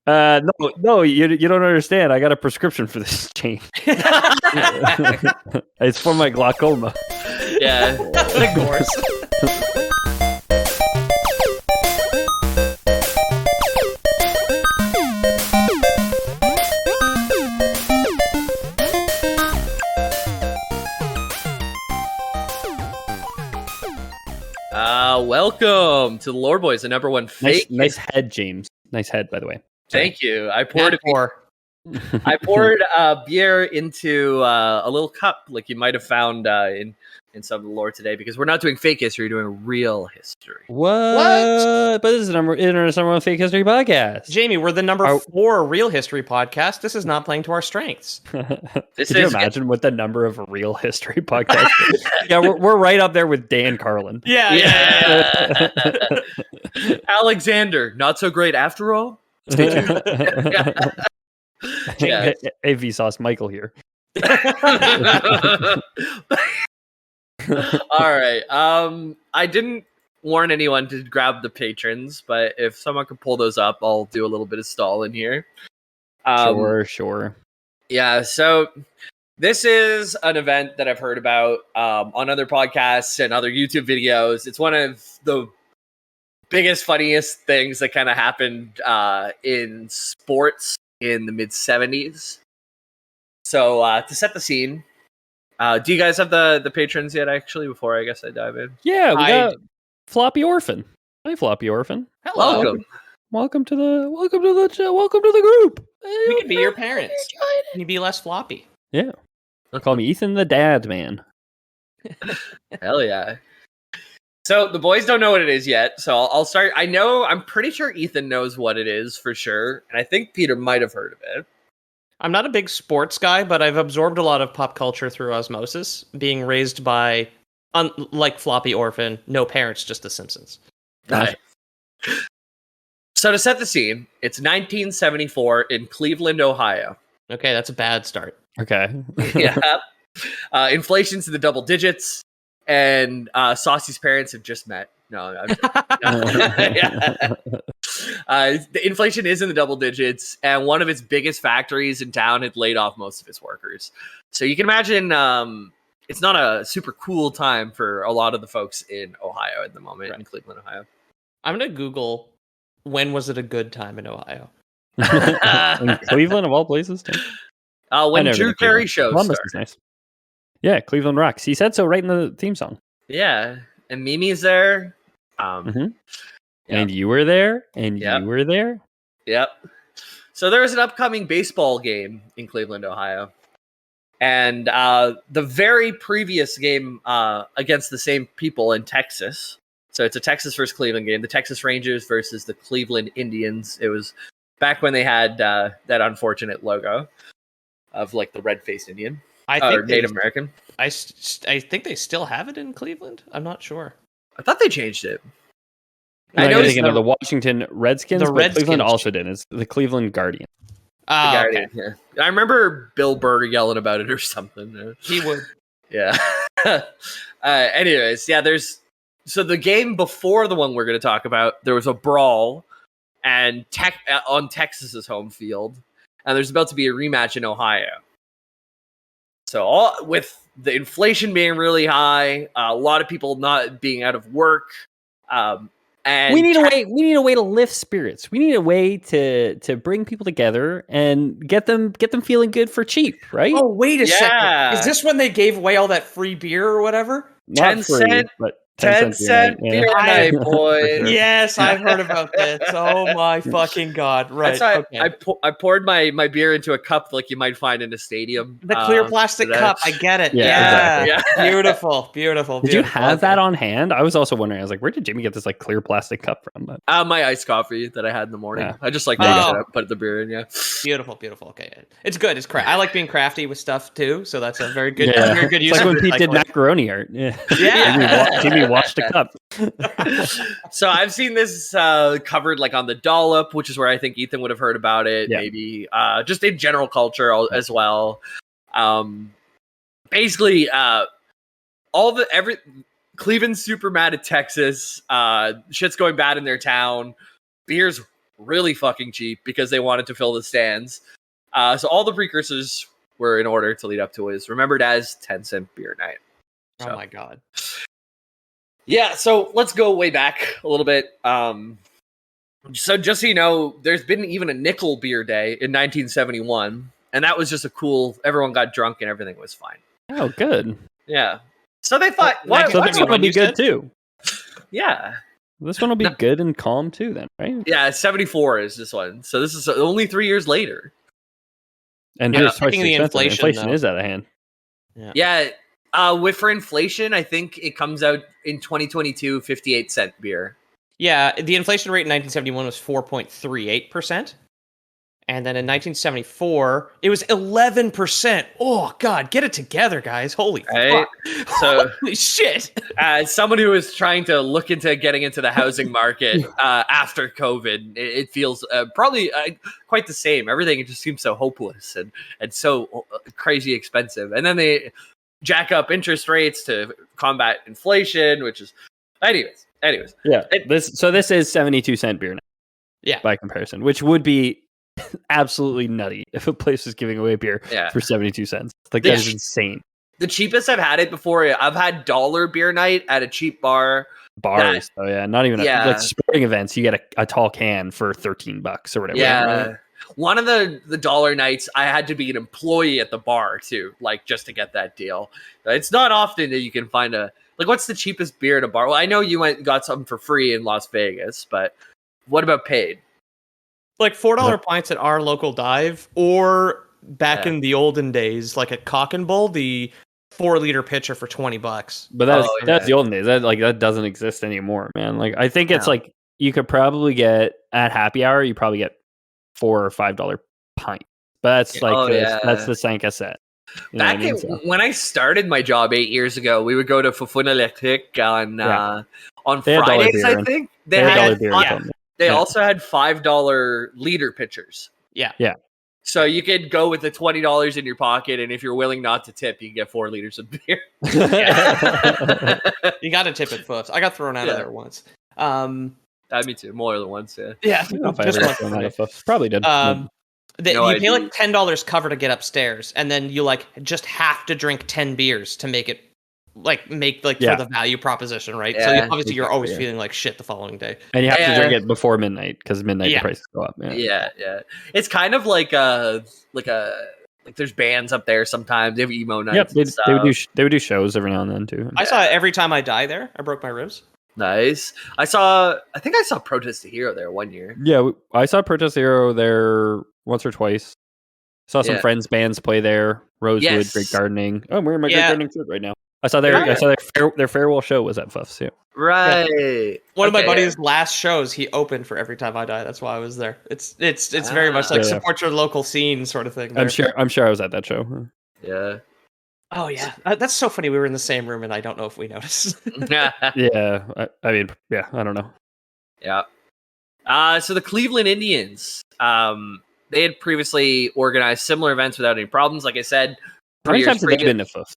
No, you don't understand. I got a prescription for this, Jane. It's for my glaucoma. Yeah. Of course. Welcome to the Lore Boys, the number one fake. Nice head, James. Nice head, by the way. Thank you. I poured Metaphor. I poured beer into a little cup, like you might have found in some of the lore today, because we're not doing fake history, we're doing real history. What? But this is the internet's number one fake history podcast. Jamie, we're the number 4 real history podcast. This is not playing to our strengths. This Could you is imagine what the number of real history podcasts is? Yeah, we're right up there with Dan Carlin. Yeah. Alexander, not so great after all. Stay tuned. Yeah. Hey, Vsauce, Michael here. All right. I didn't warn anyone to grab the patrons, but if someone could pull those up, I'll do a little bit of stall in here. Sure. Yeah, so this is an event that I've heard about on other podcasts and other YouTube videos. It's one of the biggest, funniest things that kind of happened in sports in the mid-70s. So to set the scene, do you guys have the patrons yet, actually, before I guess I dive in? Yeah, we got Floppy Orphan. Hi, Floppy Orphan. Hello. Welcome. Welcome to the group. We can be your parents. Can you be less floppy? Yeah. Call me Ethan the Dad Man. Hell yeah. So the boys don't know what it is yet, so I'll start. I'm pretty sure Ethan knows what it is for sure, and I think Peter might have heard of it. I'm not a big sports guy, but I've absorbed a lot of pop culture through osmosis, being raised by, like Floppy Orphan, no parents, just The Simpsons. Nice. So to set the scene, it's 1974 in Cleveland, Ohio. Okay, that's a bad start. Okay. Yeah. Inflation's in the double digits, and Saucy's parents have just met. No. Yeah. The inflation is in the double digits, and one of its biggest factories in town had laid off most of its workers. So you can imagine it's not a super cool time for a lot of the folks in Ohio at the moment, in Cleveland, Ohio. I'm going to Google, when was it a good time in Ohio? In Cleveland, of all places. When Drew Carey show Columbus started. is nice. Yeah, Cleveland rocks. He said so right in the theme song. Yeah, and Mimi's there. And you were there, and you were there. Yep. So there was an upcoming baseball game in Cleveland, Ohio. And the very previous game against the same people in Texas. So it's a Texas versus Cleveland game. The Texas Rangers versus the Cleveland Indians. It was back when they had that unfortunate logo of like the red-faced Indian. Or Native American. I think they still have it in Cleveland. I'm not sure. I thought they changed it. I know thinking of the Washington Redskins, the but Cleveland also did. It's the Cleveland Guardian. Okay. Yeah. I remember Bill Burr yelling about it or something. He would. Yeah. Anyways, yeah, so the game before the one we're going to talk about, there was a brawl and on Texas's home field, and there's about to be a rematch in Ohio. So with the inflation being really high, a lot of people not being out of work, and we need a way to lift spirits. We need a way to bring people together and get them feeling good for cheap, right? Oh, wait a second. Is this when they gave away all that free beer or whatever? Not 10 free, cent, but 10 cent beer night, boy. Yes, I've heard about this. Oh my fucking god! Right. That's why I poured my beer into a cup like you might find in a stadium. The clear plastic cup. I get it. Yeah, yeah. Exactly. Beautiful. Did you have that on hand? I was also wondering. I was like, where did Jimmy get this like clear plastic cup from? But my iced coffee that I had in the morning. Yeah. I just like put the beer in. Yeah. Beautiful. Okay, it's good. It's I like being crafty with stuff too, so that's a very good. Yeah. Very good use. It's like of when Pete did macaroni art. Yeah. Jimmy washed a cup. So I've seen this covered like on the Dollop, which is where I think Ethan would have heard about it. Yeah. Maybe just in general culture as well. Basically, Cleveland's super mad at Texas. Shit's going bad in their town. Beer's really fucking cheap because they wanted to fill the stands. So all the precursors were in order to lead up to what is remembered as 10-cent beer night. Oh So, my god. yeah, so let's go way back a little bit. So just so you know, there's been even a nickel beer day in 1971, and that was just a cool. Everyone got drunk and everything was fine. Oh, good. Yeah. So they thought, So what? So What this do one will you be good said? too. Yeah. This one will be No. good and calm too, then, right? Yeah, 74 is this one. So this is only 3 years later. And Yeah, here's twice thinking the the expensive. inflation, Inflation though. is out of hand. Yeah. For inflation, I think it comes out in 2022, 58-cent beer. Yeah, the inflation rate in 1971 was 4.38%. And then in 1974, it was 11%. Oh, God, get it together, guys. Holy Right? fuck. So- Holy shit. As someone who is trying to look into getting into the housing market after COVID, it feels probably quite the same. Everything just seems so hopeless and so crazy expensive. And then they jack up interest rates to combat inflation, which is, anyways. Yeah. It- This is 72-cent beer now. Yeah. By comparison, which would be absolutely nutty if a place was giving away beer Yeah. for 72 cents. Like The that is ch- insane. The cheapest I've had it before, I've had dollar beer night at a cheap bar. Bars, oh yeah, not even Yeah. like sporting events. You get a tall can for $13 or whatever. Yeah. right? One of the dollar nights, I had to be an employee at the bar too, like just to get that deal. It's not often that you can find what's the cheapest beer at a bar? Well, I know you went and got something for free in Las Vegas, but what about paid? Like $4 pints at our local dive, or back Yeah. in the olden days, like at Cock and Bull, the 4-liter pitcher for $20. But that's Oh, that's yeah. the olden days. That doesn't exist anymore, man. Like I think it's No. like you could probably get at happy hour. You probably get $4 or $5 pint. But that's like Oh, that's yeah. the Sanka set. You know what I Back mean? in, So- when I started my job 8 years ago, we would go to Fofuna Electric on They had dollar Fridays, beer I and- think. they had dollar beer. yeah. They Yeah. also had $5 liter pitchers. Yeah. Yeah. So you could go with the $20 in your pocket, and if you're willing not to tip, you can get 4 liters of beer. You got to tip at Foofs. I got thrown out of Yeah. there once. Me too. More than once, yeah. Yeah, I don't know if I just ever once got for thrown me. out of Fuffs. Probably did. No You pay ID. like $10 cover to get upstairs, and then you like just have to drink 10 beers to make it Yeah. for the value proposition, right? Yeah, so obviously you're always exactly, feeling like shit the following day. And you have Yeah. to drink it before midnight because midnight Yeah. the prices go up. Yeah. It's kind of like there's bands up there sometimes. They have emo nights. Yep. and stuff. They would do shows every now and then too. I saw it every time I die there. I broke my ribs. Nice. I think I saw Protest the Hero there one year. Yeah, I saw Protest Hero there once or twice. Saw some Yeah. friends bands play there. Rosewood, Yes. Great Gardening. Oh, I'm wearing my Great Yeah. Gardening shirt right now. I saw their their farewell show was at Fuffs. Yeah. Right. One of my Okay, buddy's last shows, he opened for Every Time I Die. That's why I was there. It's very much like Yeah. support your local scene sort of thing. I'm there. sure I was at that show. Yeah. Oh yeah, that's so funny. We were in the same room, and I don't know if we noticed. Yeah, I mean, yeah, I don't know. Yeah. So the Cleveland Indians, they had previously organized similar events without any problems. Like I said, How many 3 years times have they previous- been to Fuffs?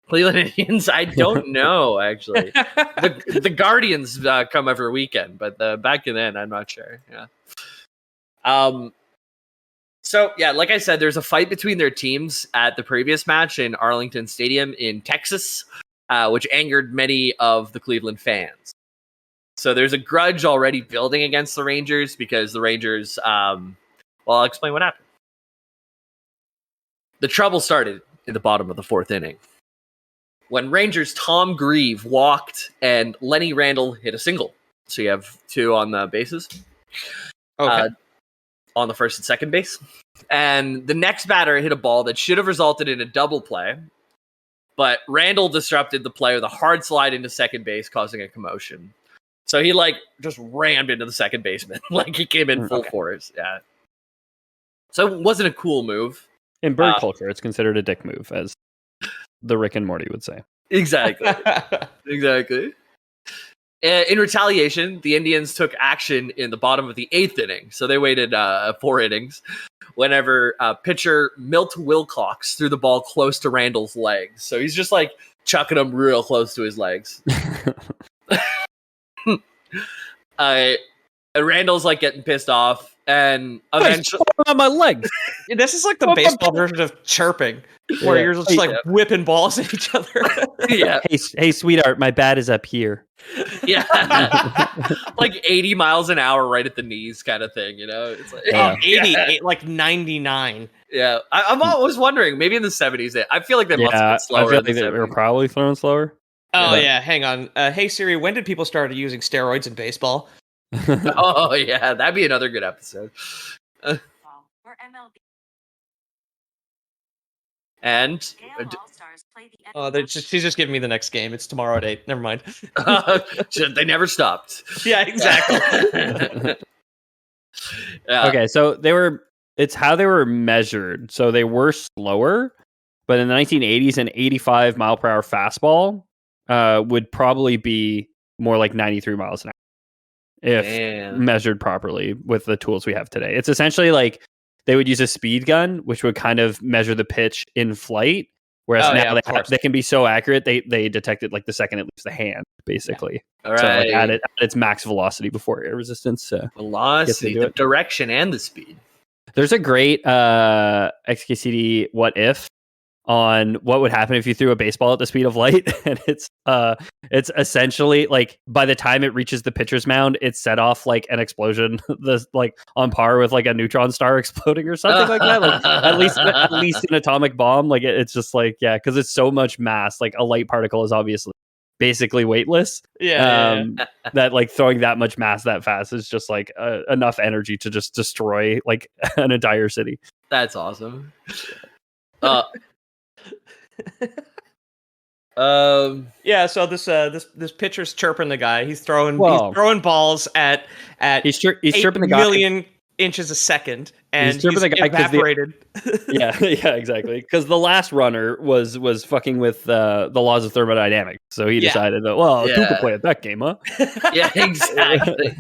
Cleveland Indians? I don't know actually. The Guardians come every weekend, but back then I'm not sure. Yeah. So yeah, like I said, there's a fight between their teams at the previous match in Arlington Stadium in Texas, which angered many of the Cleveland fans. So there's a grudge already building against the Rangers because the Rangers. Well, I'll explain what happened. The trouble started in the bottom of the 4th inning when Rangers' Tom Grieve walked and Lenny Randall hit a single. So you have 2 on the bases. Okay. On the first and second base. And the next batter hit a ball that should have resulted in a double play, but Randall disrupted the play with a hard slide into second base, causing a commotion. So he just rammed into the second baseman. He came in full force. Yeah. So it wasn't a cool move. In bird culture, it's considered a dick move, as the Rick and Morty would say. Exactly. Exactly. In retaliation, the Indians took action in the bottom of the 8th inning. So they waited 4 innings whenever pitcher Milt Wilcox threw the ball close to Randall's legs. So he's just chucking them real close to his legs. And Randall's like getting pissed off, and eventually, on my legs. This is like the baseball version of chirping, where you're just like whipping balls at each other. yeah, Hey, sweetheart, my bat is up here. yeah, like 80 miles an hour, right at the knees, kind of thing. It's like 80, like 99. Yeah, I'm always wondering. Maybe in the 70s, I feel like they must have been slower. I feel in the like they were 70s. probably throwing slower. Oh yeah, hang on. Hey Siri, when did people start using steroids in baseball? Oh yeah, that'd be another good episode. Or MLB. And Gale All-Stars play the Oh, she's just giving me the next game. It's tomorrow at 8. Never mind. they never stopped. Yeah, exactly. Yeah. Okay, so it's how they were measured. So they were slower, but in the 1980s, an 85 mile per hour fastball would probably be more like 93 miles an hour if Man. measured properly with the tools we have today. It's essentially like they would use a speed gun, which would kind of measure the pitch in flight. Whereas now they can be so accurate, they detect it like the second it leaves the hand, basically. All So right. like at its max velocity before air resistance. Velocity, do the it. direction, and the speed. There's a great XKCD what if on what would happen if you threw a baseball at the speed of light, and it's essentially like by the time it reaches the pitcher's mound, it's set off like an explosion, like on par with like a neutron star exploding or something like that. Like at least an atomic bomb. Like it's just like because it's so much mass. Like a light particle is obviously basically weightless. Yeah. That like throwing that much mass that fast is just like enough energy to just destroy like an entire city. That's awesome. Yeah, so this pitcher's chirping the guy. He's throwing balls at he's chirping the guy 8 million inches a second, and he's the guy evaporated. yeah, exactly. Because the last runner was fucking with the laws of thermodynamics, so he decided that two could play at that game, huh? Yeah, exactly.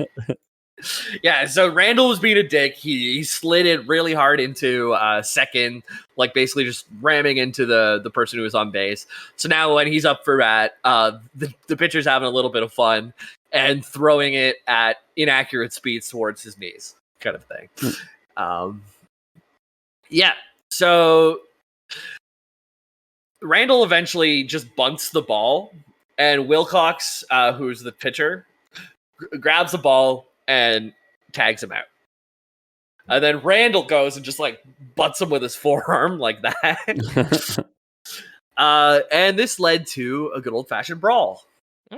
Yeah, so Randall was being a dick. He slid it really hard into second, like basically just ramming into the person who was on base. So now when he's up for bat, the pitcher's having a little bit of fun and throwing it at inaccurate speeds towards his knees, kind of thing. Yeah, so Randall eventually just bunts the ball, and Wilcox, who's the pitcher, grabs the ball and tags him out. And then Randall goes and just like butts him with his forearm like that. And this led to a good old-fashioned brawl.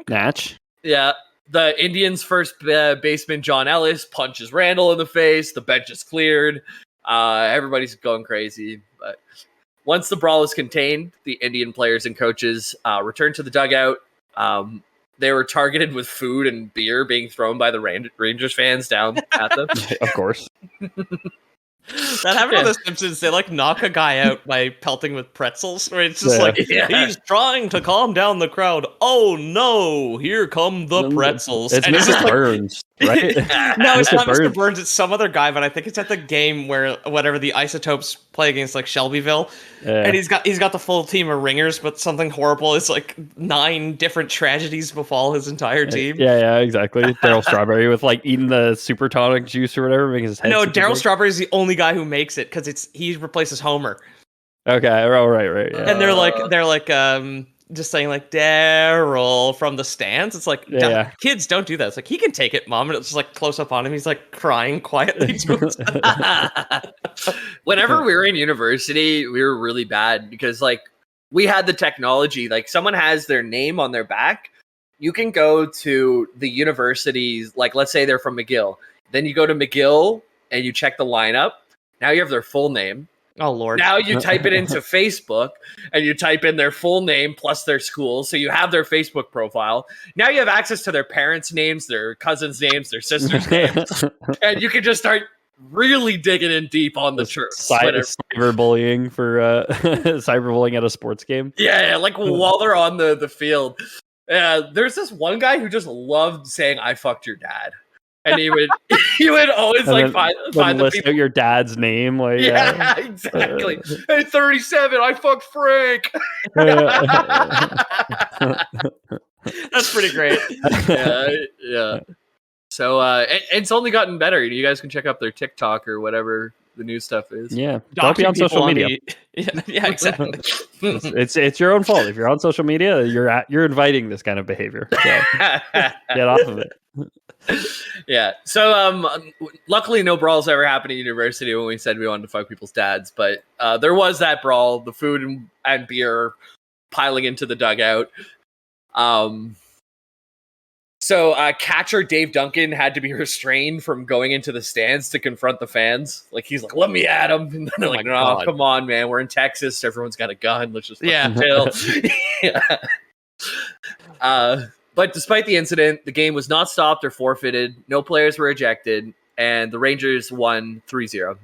Natch. Yeah. The Indians' first baseman, John Ellis, punches Randall in the face. The bench is cleared. Everybody's going crazy. But once the brawl is contained, the Indian players and coaches return to the dugout. They were targeted with food and beer being thrown by the Rangers fans down at them. Of course. That happened on The Simpsons. They like knock a guy out by pelting with pretzels, where it's just he's trying to calm down the crowd. Oh no, here come the pretzels. It's and Mr. Burns, right? No, it's not Burns. Mr. Burns. It's some other guy, but I think it's at the game where whatever the Isotopes play against like Shelbyville, and he's got the full team of ringers, but something horrible is like 9 different tragedies befall his entire team. Yeah, exactly. Daryl Strawberry with like eating the super tonic juice or whatever, making his head. No, super Daryl big. Strawberry is the only guy who makes it because he replaces Homer. Okay, right. Yeah. And they're like just saying like Daryl from the stands. It's like kids don't do that. It's like he can take it, mom, and it's just like close up on him. He's like crying quietly to himself. Whenever we were in university, we were really bad because like we had the technology. Like someone has their name on their back. You can go to the universities, like let's say they're from McGill. Then you go to McGill and you check the lineup. Now you have their full name. Oh Lord! Now you type it into Facebook and you type in their full name plus their school, so you have their Facebook profile. Now you have access to their parents' names, their cousins' names, their sisters' names, and you can just start really digging in deep on the church. Cyberbullying for cyberbullying at a sports game. Yeah, like while they're on the field. There's this one guy who just loved saying "I fucked your dad." And he would always like find the people. Out your dad's name, like exactly. Hey, 37, I fucked Frank. That's pretty great. Yeah. So it's only gotten better. You guys can check out their TikTok or whatever the new stuff is. Yeah, don't be on social media. Yeah, exactly. It's your own fault if you're on social media. You're inviting this kind of behavior. So get off of it. Yeah. So luckily no brawls ever happened at university when we said we wanted to fuck people's dads, but there was that brawl, the food and beer piling into the dugout. So catcher Dave Duncan had to be restrained from going into the stands to confront the fans. Like, he's like, let me at him. And they're like, no, come on, man. We're in Texas. Everyone's got a gun. Let's just chill. But despite the incident, the game was not stopped or forfeited. No players were ejected. And the Rangers won 3-0.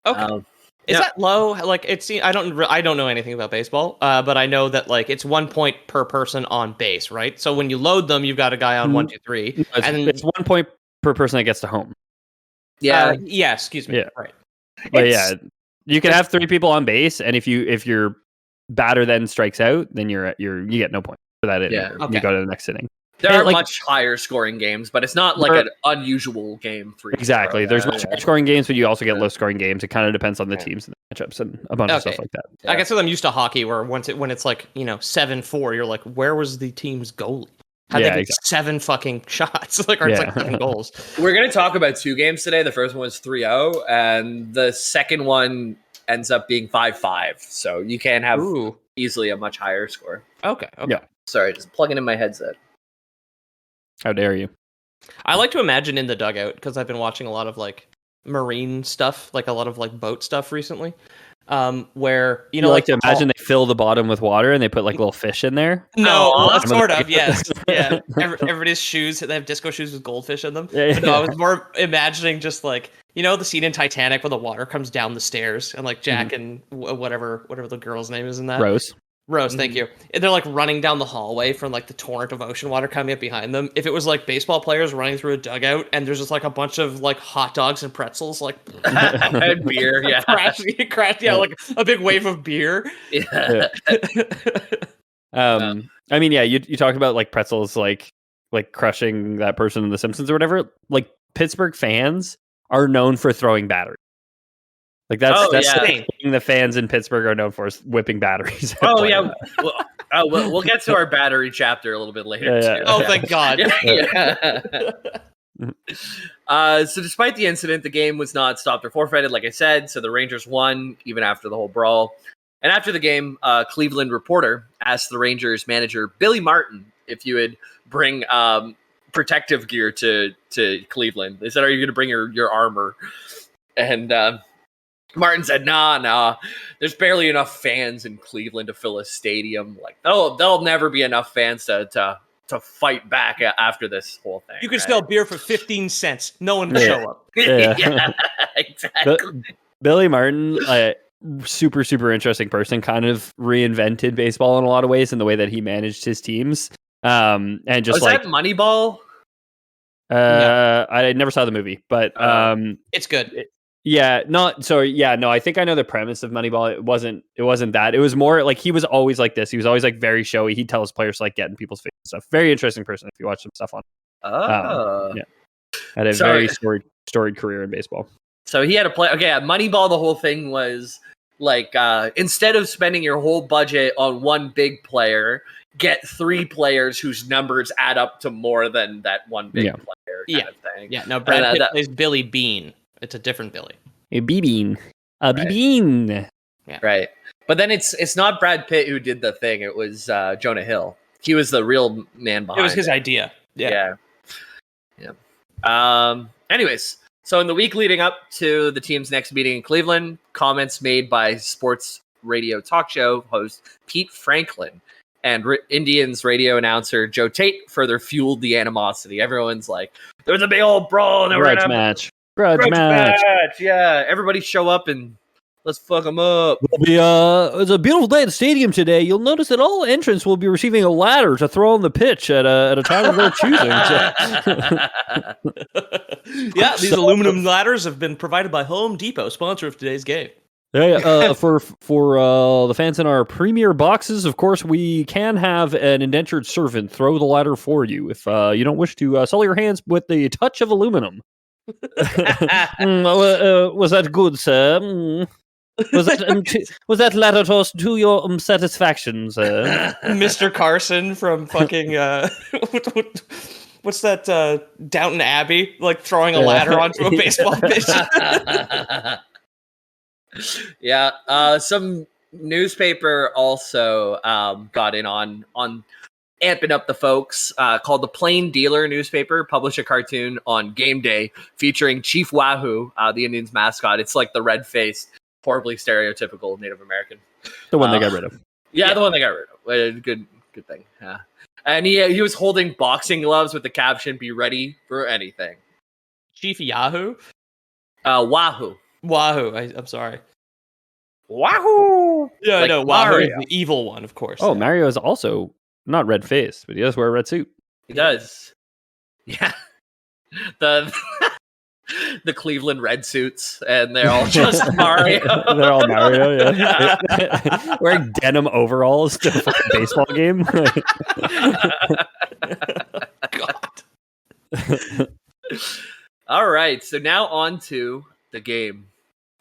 Okay. Is that low? Like, I don't know anything about baseball, but I know that like it's 1 point per person on base, right? So when you load them, you've got a guy on 1, 2, 3, and it's 1 point per person that gets to home. Yeah. Yeah. Excuse me. Yeah. Right. But yeah, you can have 3 people on base, and if your batter then strikes out, then you get no point for that inning. Yeah. You go to the next inning. There are much higher scoring games, but it's not like an unusual game. Exactly. There's much higher scoring games, but you also get low scoring games. It kind of depends on the teams and the matchups and a bunch of stuff like that. I guess I'm used to hockey where when it's like, 7-4, you're like, where was the team's goalie? How'd they get 7 fucking shots? Like, or it's like 7 goals. We're going to talk about 2 games today. The first one was 3-0, and the second one ends up being 5-5. So you can have easily a much higher score. Okay. Yeah. Sorry, just plugging in my headset. How dare you? I like to imagine in the dugout because I've been watching a lot of like marine stuff, like a lot of like boat stuff recently. Where you like to imagine they fill the bottom with water and they put like little fish in there. No, sort of. Yes, yeah. Everybody's shoes, they have disco shoes with goldfish in them. But no, I was more imagining just like the scene in Titanic where the water comes down the stairs and like Jack and whatever the girl's name is in that. Rose, thank you. And they're like running down the hallway from like the torrent of ocean water coming up behind them. If it was like baseball players running through a dugout and there's just like a bunch of like hot dogs and pretzels, like and beer, crash, like a big wave of beer. Yeah. I mean, yeah, you talked about like pretzels, like crushing that person in The Simpsons or whatever. Like Pittsburgh fans are known for throwing batteries. Like that's the thing the fans in Pittsburgh are known for, is whipping batteries. Oh yeah, we'll get to our battery chapter a little bit later. Yeah. Too. Oh, thank God. So despite the incident, the game was not stopped or forfeited, like I said. So the Rangers won even after the whole brawl. And after the game, Cleveland reporter asked the Rangers manager Billy Martin if you would bring protective gear to Cleveland. They said, "Are you going to bring your armor?" And Martin said, nah. There's barely enough fans in Cleveland to fill a stadium. Like, there'll never be enough fans to fight back after this whole thing. You can sell beer for 15 cents. No one will show up. Yeah, exactly. Billy Martin, super, super interesting person, kind of reinvented baseball in a lot of ways in the way that he managed his teams. And just was that Moneyball? I never saw the movie, but it's good. I think I know the premise of Moneyball. It wasn't that. It was more like he was always like this. He was always like very showy. He'd tell his players to like get in people's face and stuff. Very interesting person if you watch some stuff on. Had a very storied career in baseball. So he had a play. Okay, at Moneyball, the whole thing was like instead of spending your whole budget on one big player, get 3 players whose numbers add up to more than that one big player. Kind of thing. Yeah. No, Brad Pitt plays Billy Bean. It's a different Billy. A B-Bean. B-Bean. Yeah. Right. But then it's not Brad Pitt who did the thing. It was Jonah Hill. He was the real man behind it. It was his idea. Yeah. Anyways, so in the week leading up to the team's next meeting in Cleveland, comments made by sports radio talk show host Pete Franklin and Indians radio announcer Joe Tate further fueled the animosity. Everyone's like, there's a big old brawl. Grudge match. Grudge match. Yeah, everybody show up and let's fuck them up. It's a beautiful day at the stadium today. You'll notice that all entrants will be receiving a ladder to throw on the pitch at a time of their choosing. Yeah, these aluminum ladders have been provided by Home Depot, sponsor of today's game. For the fans in our premier boxes, of course, we can have an indentured servant throw the ladder for you if you don't wish to sully your hands with the touch of aluminum. Was that good, sir? Was that ladder toss to your satisfaction, sir? Mr. Carson from fucking what's that Downton Abbey, like throwing a ladder onto a baseball pitch. Yeah, some newspaper also got in on amping up the folks. Called the Plain Dealer newspaper published a cartoon on game day featuring Chief Wahoo, the Indians mascot. It's like the red-faced, horribly stereotypical Native American. The one they got rid of. Yeah, the one they got rid of. Good thing. Yeah, and he was holding boxing gloves with the caption "Be ready for anything." Chief Yahoo? Wahoo. Wahoo. I'm sorry. Wahoo! Yeah, Like no, Wahoo is Mario. the evil one, of course. Oh, Mario is also not red faced, but he does wear a red suit. He does. Yeah. The the Cleveland Red suits, and they're all just Mario. They're all Mario, yeah. Wearing denim overalls to a fucking baseball game. God. All right, so now on to the game.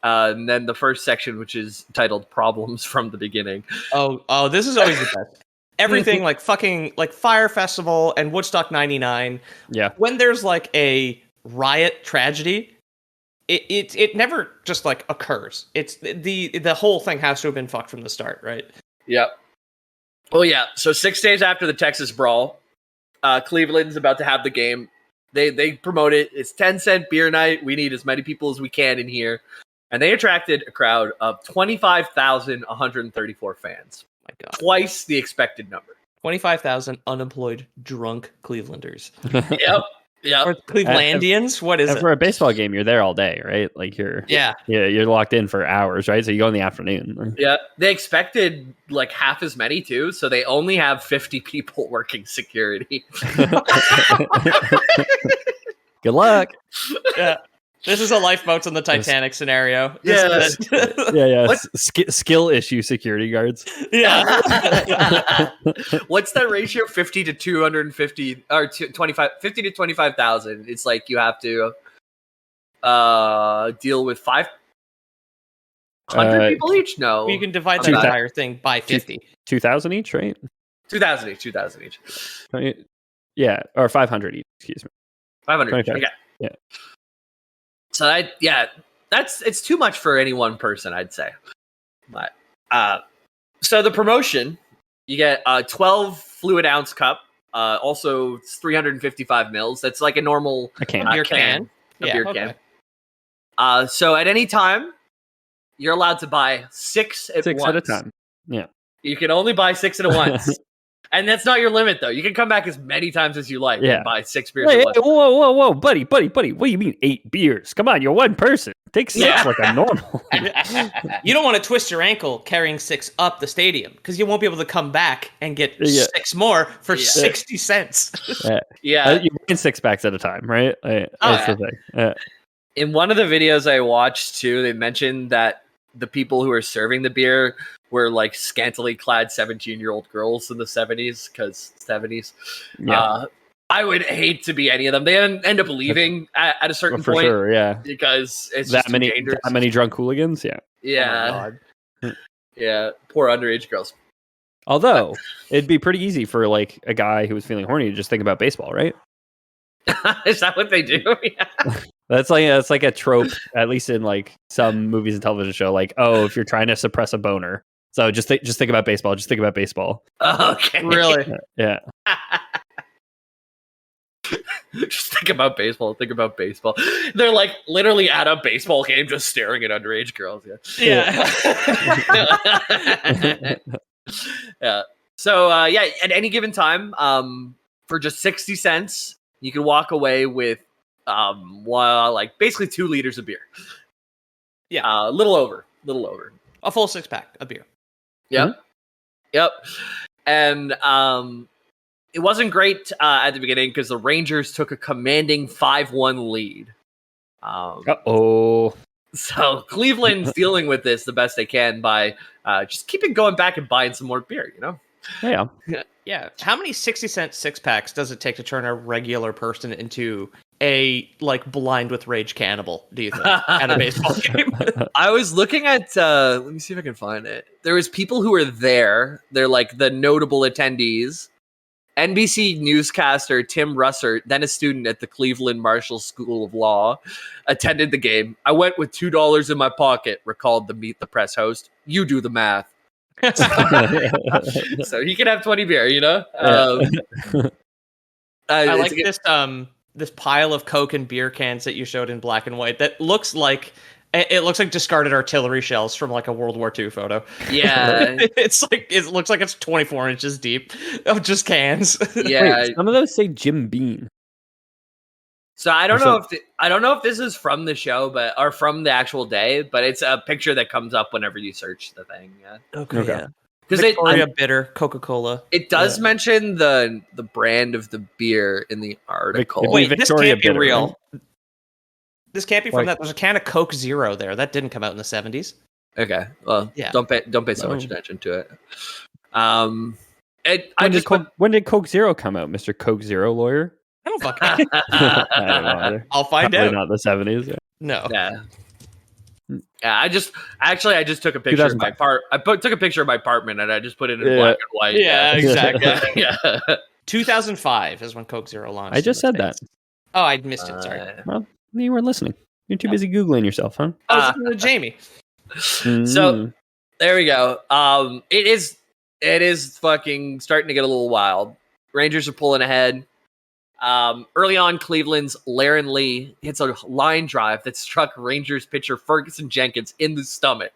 And then the first section, which is titled Problems from the Beginning. Oh, this is always the best. Everything like fucking like Fire Festival and Woodstock 99. Yeah. When there's like a riot tragedy, it never just like occurs. It's the whole thing has to have been fucked from the start, right? Yep. Oh, yeah. So 6 days after the Texas Brawl, Cleveland's about to have the game. They promote it. It's 10-cent beer night. We need as many people as we can in here. And they attracted a crowd of 25,134 fans. My God. Twice the expected number. 25,000 unemployed drunk Clevelanders. Yep. Yep. Or Clevelandians? What is And it? for a baseball game, you're there all day, right? Like you're you're locked in for hours, right? So you go in the afternoon. Yeah. They expected like half as many too, so they only have 50 people working security. Good luck. Yeah. This is a lifeboats on the Titanic scenario. Yeah. Yeah. What? Skill issue security guards. Yeah. What's that ratio? 50 to 250 or 25 50 to 25,000. It's like you have to deal with 500 people each? No. You can divide the 2,000. entire thing by 50. 2,000 each, right? 2,000 each. Yeah, or 500 each. Excuse me. 500 each. 25. Okay. Yeah. So it's too much for any one person, I'd say. But so the promotion, you get a 12 fluid ounce cup. Also, it's 355 mils. That's like a normal can. Beer can. beer can. So at any time, you're allowed to buy 6 at once. At a time. Yeah. You can only buy 6 at once. And that's not your limit, though. You can come back as many times as you like and buy 6 beers. Hey, at once. whoa, buddy. What do you mean 8 beers? Come on, you're one person. Take 6 like a normal. You don't want to twist your ankle carrying 6 up the stadium because you won't be able to come back and get 6 more for 60 cents. Yeah. You're buying 6 packs at a time, right? That's the thing. In one of the videos I watched, too, they mentioned that the people who are serving the beer were like scantily clad 17-year-old girls in the 70s because 70s. Yeah. I would hate to be any of them. They end up leaving at a certain For point sure, yeah. because it's That just many, too dangerous. that many drunk hooligans, yeah. Yeah. Yeah. Poor underage girls. Although it'd be pretty easy for like a guy who was feeling horny to just think about baseball, right? Is that what they do? Yeah. That's like a trope, at least in like some movies and television show. Like, oh, if you're trying to suppress a boner, so just think about baseball. Just think about baseball. Okay. Really? Yeah. Just think about baseball. Think about baseball. They're like literally at a baseball game, just staring at underage girls. Yeah. Yeah. So at any given time, for just 60 cents, you can walk away with like basically 2 liters of beer. Yeah. A little over. A full 6-pack of beer. Yep. Yep. And it wasn't great at the beginning because the Rangers took a commanding 5-1 lead. Uh-oh. So Cleveland's dealing with this the best they can by just keeping going back and buying some more beer. Yeah. Yeah. How many 60-cent six-packs does it take to turn a regular person into a blind with rage cannibal, do you think, at a baseball game? I was looking at let me see if I can find it. There was people who were there. They're like the notable attendees. NBC newscaster Tim Russert, then a student at the Cleveland Marshall School of Law, attended the game. I went with $2 in my pocket, recalled the Meet the Press host. You do the math. So he can have 20 beer, I like this pile of Coke and beer cans that you showed in black and white. That looks like discarded artillery shells from a World War II photo. Yeah, it looks like it's 24 inches deep of just cans. Yeah, Wait, some of those say Jim Beam. So I don't know if this is from the show, or from the actual day, but it's a picture that comes up whenever you search the thing. Yeah. Okay. Yeah. Because Victoria Bitter, Coca-Cola. It does mention the brand of the beer in the article. Wait, Victoria this can't be Bitter, real. right? This can't be from that. There's a can of Coke Zero there. That didn't come out in the 70s. Okay. Well, yeah. Don't pay so much attention to it. When did Coke Zero come out, Mr. Coke Zero lawyer? I don't fucking I don't know either. I'll find Probably out. not the 70s. Yeah. No. Yeah. Yeah, I just took a picture of my took a picture of my apartment and I just put it in black and white. Yeah, exactly. Yeah. 2005 is when Coke Zero launched. I just said that. Oh, I missed it. Sorry. Well, you weren't listening. You're too busy Googling yourself, huh? I was listening to Jamie. So there we go. It is fucking starting to get a little wild. Rangers are pulling ahead. Early on, Cleveland's Laren Lee hits a line drive that struck Rangers pitcher Ferguson Jenkins in the stomach,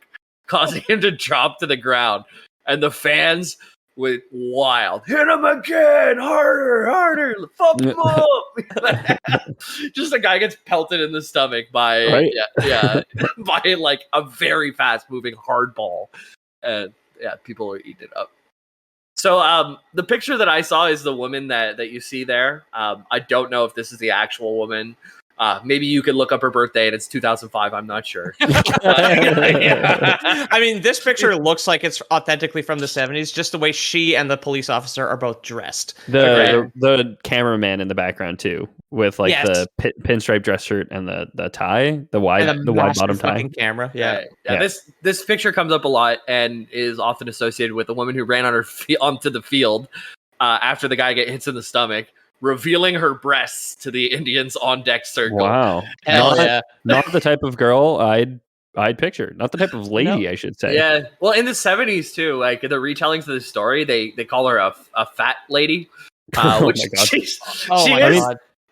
causing him to drop to the ground. And the fans went wild. Hit him again! Harder! Fuck him up! Just a guy gets pelted in the stomach by by a very fast moving hard ball. And people are eating it up. So the picture that I saw is the woman that you see there. I don't know if this is the actual woman. Maybe you could look up her birthday and it's 2005. I'm not sure. I mean, this picture looks like it's authentically from the 70s, just the way she and the police officer are both dressed. The cameraman in the background too, with the pinstripe dress shirt and the tie, the wide bottom tie. Camera. This picture comes up a lot and is often associated with the woman who ran onto the field after the guy hits in the stomach, revealing her breasts to the Indians on deck circle. Wow. Not the type of girl I'd picture. Not the type of lady, I should say. Yeah. Well, in the 70s too, like the retellings of the story, they call her a fat lady. Which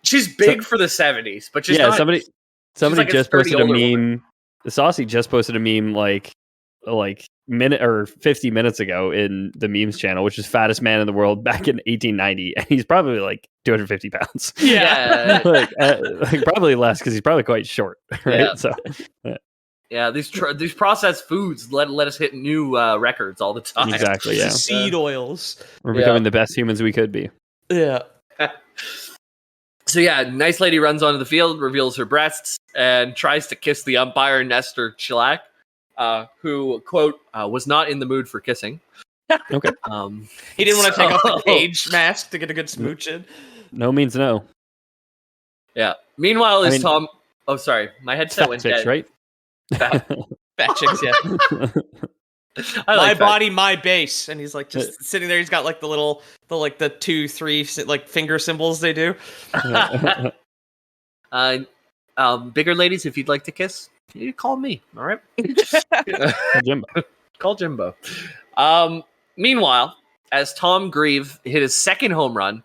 she's big for the 70s, but she's not. Somebody just posted a meme. The Saucy just posted a meme like minute or 50 minutes ago in the memes channel, which is fattest man in the world back in 1890, and he's probably like 250 pounds. Yeah, probably less because he's probably quite short, right? Yeah. So, these processed foods let us hit new records all the time. Exactly. Yeah, seed oils. We're becoming the best humans we could be. Yeah. So nice lady runs onto the field, reveals her breasts, and tries to kiss the umpire Nestor Chilak, who, quote, was not in the mood for kissing. Okay. He didn't want to take off the cage mask to get a good smooch in. No means no. Yeah. Meanwhile, Tom... Oh, sorry. My headset went dead. Right? Fat chicks, yeah. My body, my base. And he's like just sitting there. He's got like the 2, 3 like finger symbols they do. Bigger ladies, if you'd like to kiss, you call me. All right. Call Jimbo. Meanwhile, as Tom Grieve hit his second home run,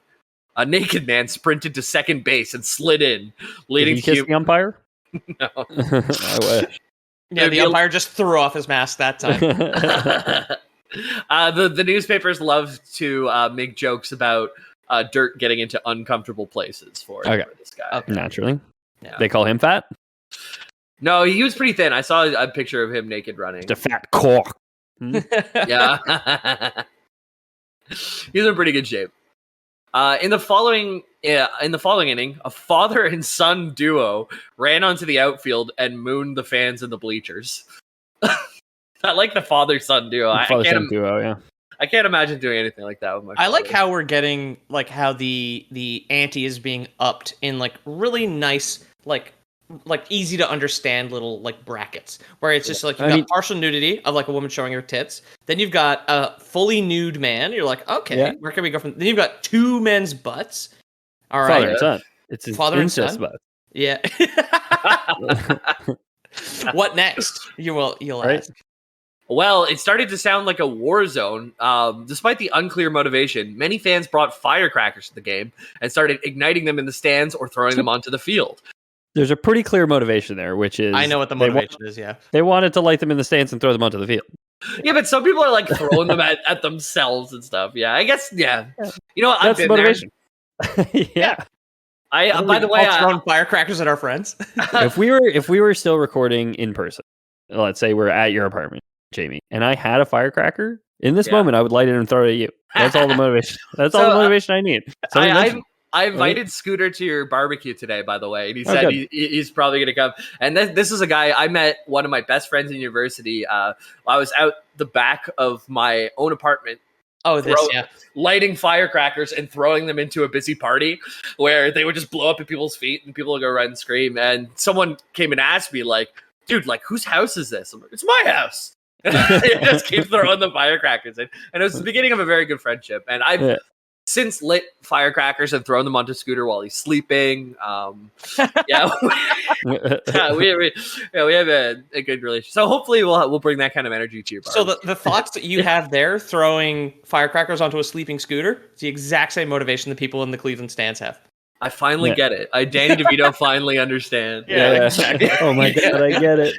a naked man sprinted to second base and slid in, leading Did he kiss the umpire? No. I wish. Yeah, the umpire just threw off his mask that time. The newspapers love to make jokes about Dirt getting into uncomfortable places for this guy. Naturally. Yeah. They call him fat? No, he was pretty thin. I saw a picture of him naked running. Just a fat cock. Yeah. He's in pretty good shape. In the following inning, a father and son duo ran onto the outfield and mooned the fans in the bleachers. I like the father-son duo. Father-son duo, yeah. I can't imagine doing anything like that with my father. I like how we're getting like how the ante is being upped in like really nice like easy to understand little like brackets where it's just like you've got partial nudity of like a woman showing her tits, then you've got a fully nude man. You're like, okay, where can we go from? Then you've got two men's butts. All right, father and son. It's his father and incest son. butt. Yeah. What next? You'll ask. Well, it started to sound like a war zone. Despite the unclear motivation, many fans brought firecrackers to the game and started igniting them in the stands or throwing them onto the field. There's a pretty clear motivation there, which is... I know what the motivation is, yeah. They wanted to light them in the stands and throw them onto the field. Yeah, but some people are like throwing them at themselves and stuff. Yeah, I guess, yeah. You know what? That's the motivation. Yeah. By the way, all throwing firecrackers at our friends. if we were still recording in person, let's say we're at your apartment, Jamie, and I had a firecracker, in this moment, I would light it and throw it at you. That's all the motivation. That's all the motivation I need. I invited Scooter to your barbecue today, by the way, and he said he's probably going to come. And this is a guy I met, one of my best friends in university. I was out the back of my own apartment. Lighting firecrackers and throwing them into a busy party where they would just blow up at people's feet and people would go run and scream. And someone came and asked me, like, dude, like, whose house is this? I'm like, it's my house. I just keep throwing the firecrackers in. And it was the beginning of a very good friendship. And I've since lit firecrackers and thrown them onto Scooter while he's sleeping. We have a good relationship. So hopefully we'll bring that kind of energy to your bar. So the thoughts that you have there, throwing firecrackers onto a sleeping Scooter, it's the exact same motivation the people in the Cleveland stands have. I finally get it. Danny DeVito finally understand. Yeah. Exactly. Oh my god, I get it.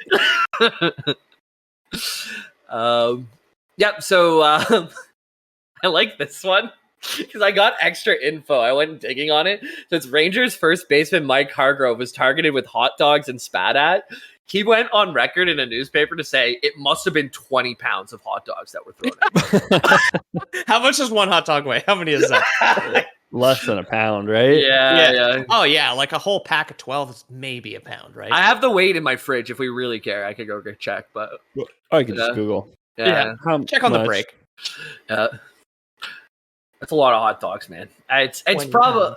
So I like this one because I got extra info. I went digging on it. So it's Rangers first baseman Mike Hargrove was targeted with hot dogs and spat at. He went on record in a newspaper to say it must have been 20 pounds of hot dogs that were thrown at. How much does one hot dog weigh? How many is that? Less than a pound, right? Yeah. Oh, yeah. Like a whole pack of 12 is maybe a pound, right? I have the weight in my fridge. If we really care, I could go check. But I can just Google. Yeah. Check on the break. Yeah. That's a lot of hot dogs, man. It's probably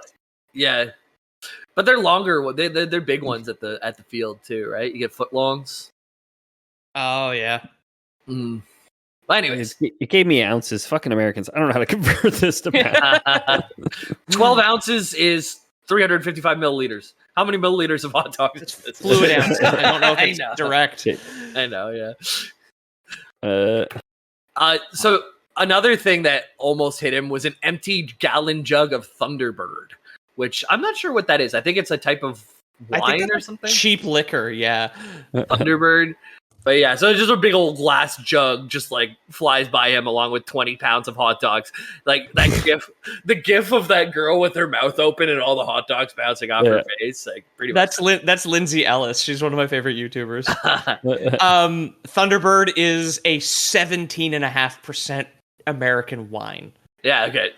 but they're longer. They're big ones at the field too, right? You get footlongs. Oh yeah. But anyways, you gave me ounces. Fucking Americans! I don't know how to convert this to pounds. 12 ounces is 355 milliliters. How many milliliters of hot dogs? It's fluid ounces. I don't know if it's direct. I know, yeah. So another thing that almost hit him was an empty gallon jug of Thunderbird, which I'm not sure what that is. I think it's a type of wine or something. Cheap liquor, yeah. Thunderbird. But yeah, so it's just a big old glass jug just like flies by him along with 20 pounds of hot dogs. Like that the gif of that girl with her mouth open and all the hot dogs bouncing off her face. Like pretty much. That's Lindsay Ellis. She's one of my favorite YouTubers. Thunderbird is a 17.5% American wine. Yeah, okay.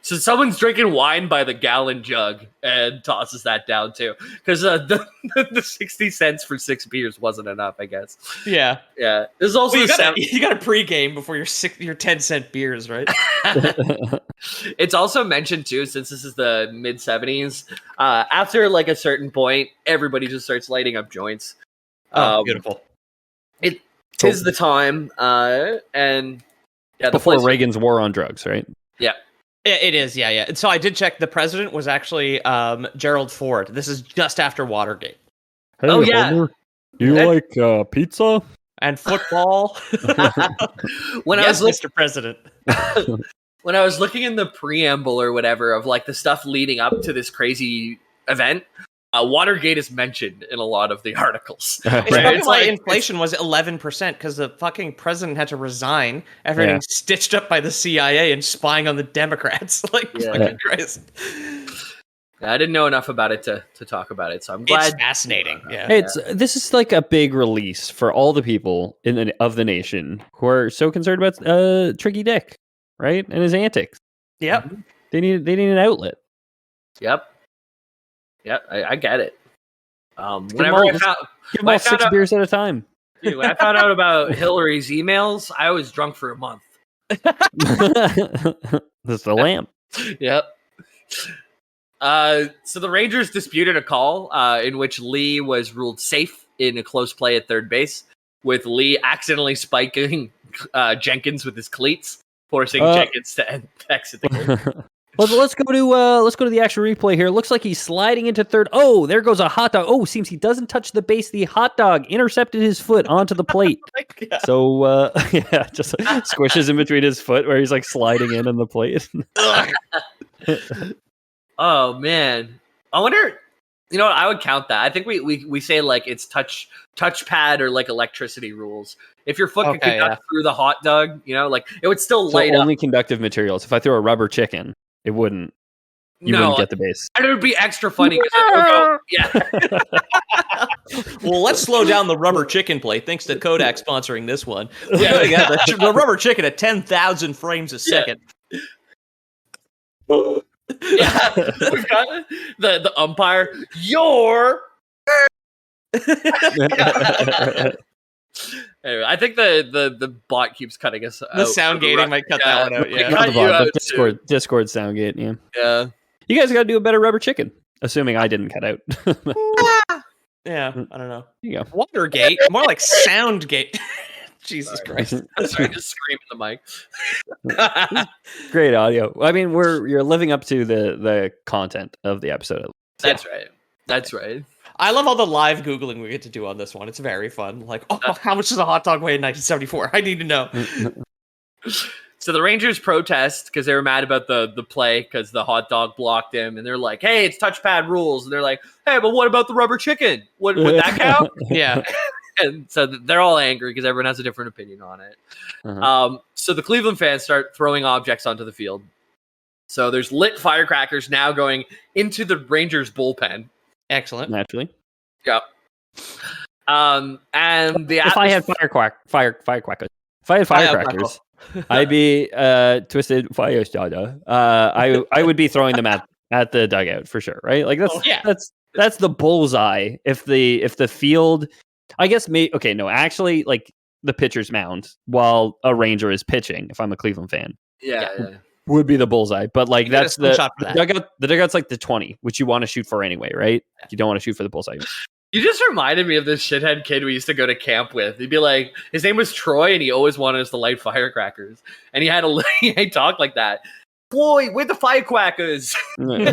So someone's drinking wine by the gallon jug and tosses that down too, because the 60 cents for 6 beers wasn't enough, I guess. Yeah. There's also you got a pregame before your 10-cent beers, right? It's also mentioned too, since this is the mid 70s. After like a certain point, everybody just starts lighting up joints. Beautiful. It is the time, and before Reagan's war on drugs, right? Yeah. It is, yeah. So I did check. The president was actually Gerald Ford. This is just after Watergate. Hey, Homer, you like pizza and football? Mr. President. When I was looking in the preamble or whatever of like the stuff leading up to this crazy event, Watergate is mentioned in a lot of the articles. It's why inflation was 11% because the fucking president had to resign after getting stitched up by the CIA and spying on the Democrats. Fucking Christ. I didn't know enough about it to talk about it, so I'm glad. It's fascinating. This is like a big release for all the people of the nation who are so concerned about Tricky Dick, right, and his antics. Yep. They need an outlet. Yep. Yep. I get it. Give Whenever them I found, Give them when I all found 6 out- beers at a time. dude, when I found out about Hillary's emails, I was drunk for a month. That's the lamp. Yep. So the Rangers disputed a call in which Lee was ruled safe in a close play at third base, with Lee accidentally spiking Jenkins with his cleats, forcing Jenkins to exit the game. Let's go to the actual replay here. Looks like he's sliding into third. Oh, there goes a hot dog. Oh, seems he doesn't touch the base. The hot dog intercepted his foot onto the plate. So yeah, just squishes in between his foot where he's like sliding in on the plate. Oh man, I wonder. You know what? I would count that. I think we say like it's touchpad or like electricity rules. If your foot could conduct through the hot dog, you know, like it would still light up. Only conductive materials. If I throw a rubber chicken, it wouldn't. You wouldn't get the base. And it would be extra funny because it would go, yeah. Well, let's slow down the rubber chicken play. Thanks to Kodak sponsoring this one. Yeah, the rubber chicken at 10,000 frames a second. Yeah, we've got the umpire. Anyway, I think the bot keeps cutting us out. The sound gating might cut that one out. Yeah, cut you out Discord sound gate. Yeah, yeah. You guys got to do a better rubber chicken. Assuming I didn't cut out. Yeah, I don't know. There you go. Watergate, more like Soundgate. Jesus Christ! Sorry, just scream in the mic. Great audio. I mean, you're living up to the content of the episode. That's right. That's right. I love all the live Googling we get to do on this one. It's very fun. Like, how much does a hot dog weigh in 1974? I need to know. So the Rangers protest because they were mad about the play because the hot dog blocked him, and they're like, "Hey, it's touchpad rules." And they're like, "Hey, but what about the rubber chicken? Would that count?" Yeah. And so they're all angry because everyone has a different opinion on it. So the Cleveland fans start throwing objects onto the field. So there's lit firecrackers now going into the Rangers bullpen. Excellent. Naturally. Yep. And the if I had firecrackers, I'd be twisted fire starter. I would be throwing them at the dugout for sure, right? Like that's the bullseye. If the field, I guess actually like the pitcher's mound while a Ranger is pitching. If I'm a Cleveland fan, would be the bullseye. But like that's the dugout. The dugout's like the 20, which you want to shoot for anyway, right? You don't want to shoot for the bullseye. You just reminded me of this shithead kid we used to go to camp with. He'd be like, his name was Troy, and he always wanted us to light firecrackers. And he had he talked like that. Boy, where'd the firecrackers? Anyways,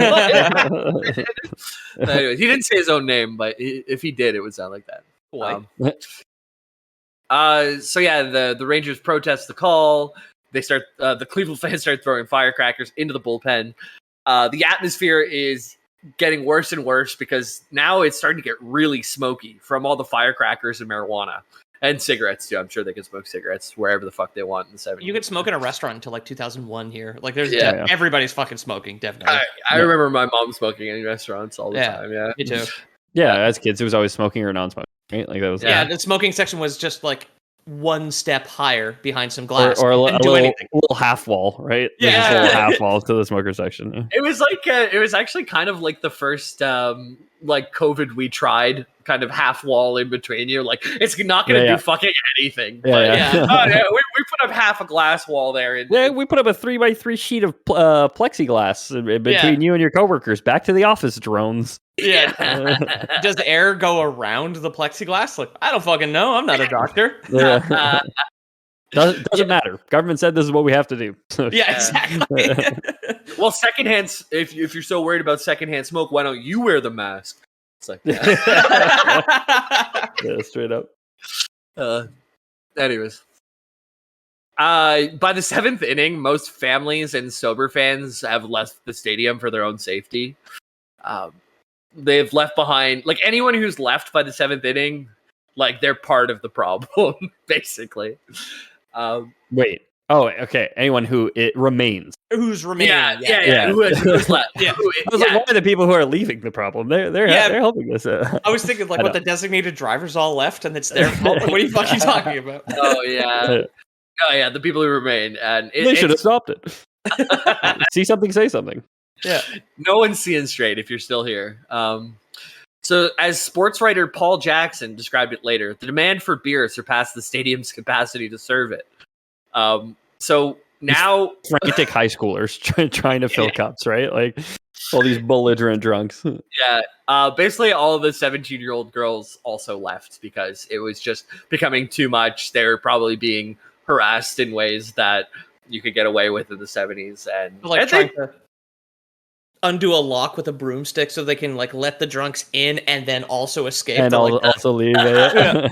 he didn't say his own name, but if he did, it would sound like that. So yeah, the Rangers protest the call. They start the Cleveland fans start throwing firecrackers into the bullpen. The atmosphere is getting worse and worse because now it's starting to get really smoky from all the firecrackers and marijuana and cigarettes too. I'm sure they can smoke cigarettes wherever the fuck they want in the 70s. You could smoke in a restaurant until like 2001 here. Like there's everybody's fucking smoking, definitely. I remember my mom smoking in restaurants all the time. Yeah, me too. Yeah, as kids, it was always smoking or non-smoking. Right? Like that was. Yeah, the smoking section was just like one step higher behind some glass, or a little half wall, right? Yeah, just a little half wall to the smoker section. Yeah. It was like it was actually kind of like the first like COVID we tried kind of half wall in between you. Like it's not going to do fucking anything. We put up half a glass wall there. We put up a 3x3 sheet of plexiglass in between you and your coworkers. Back to the office, drones. Yeah. Does the air go around the plexiglass? Like, I don't fucking know. I'm not a doctor. Doesn't matter. Government said this is what we have to do. Yeah, exactly. Well, secondhand. If you're so worried about secondhand smoke, why don't you wear the mask? It's like, straight up. Anyways, by the 7th inning, most families and sober fans have left the stadium for their own safety. They've left behind, like anyone who's left by the 7th inning, like they're part of the problem, basically. Wait. Oh, okay. Anyone who remains. Who's remaining? Yeah. Who's left? I was like, why are the people who are leaving the problem? They're helping us. I was thinking like, what the designated drivers all left, and it's their fault. What are you fucking talking about? Oh yeah, the people who remain, and they should have stopped it. See something, say something. Yeah. No one's seeing straight if you're still here. So, as sports writer Paul Jackson described it later, the demand for beer surpassed the stadium's capacity to serve it. So now, Frantic high schoolers trying to fill cups, right? Like all these belligerent drunks. basically all of the 17-year-old girls also left because it was just becoming too much. They were probably being harassed in ways that you could get away with in the 70s. And Like trying to undo a lock with a broomstick so they can like let the drunks in and then also escape. And also leave. Yeah.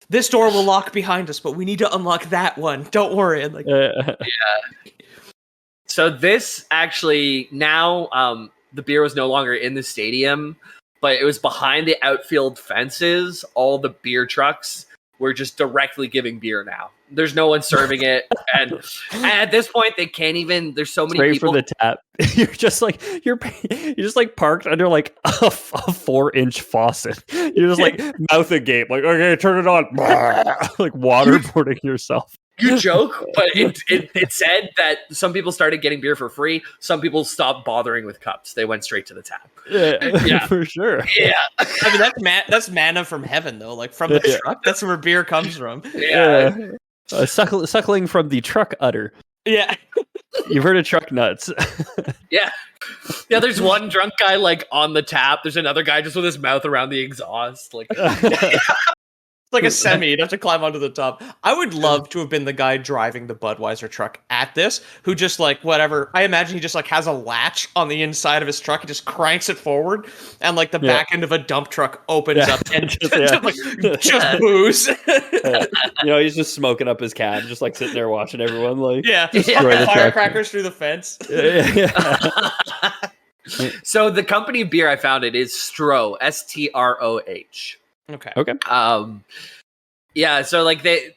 This door will lock behind us, but we need to unlock that one. Don't worry. And like, So this actually now the beer was no longer in the stadium, but it was behind the outfield fences. All the beer trucks were just directly giving beer now. There's no one serving it, and at this point they can't even. There's so many Straight people from the tap. You're just like parked under like a 4-inch faucet. You're just like mouth agape, like okay, turn it on, like waterboarding yourself. You joke, but it said that some people started getting beer for free. Some people stopped bothering with cups. They went straight to the tap. Yeah, for sure. Yeah, I mean that's manna from heaven though, like from the truck. That's where beer comes from. yeah. Suckling from the truck udder. Yeah. You've heard of truck nuts. Yeah. There's one drunk guy like on the tap. There's another guy just with his mouth around the exhaust. Like, Like a semi, you'd have to climb onto the top. I would love to have been the guy driving the Budweiser truck at this, who just like whatever. I imagine he just like has a latch on the inside of his truck. He just cranks it forward, and like the back end of a dump truck opens up and just booze. He's just smoking up his cab, just like sitting there watching everyone like destroy the firecrackers through the fence. So the company beer I found it is Stroh, STROH. Okay. So like the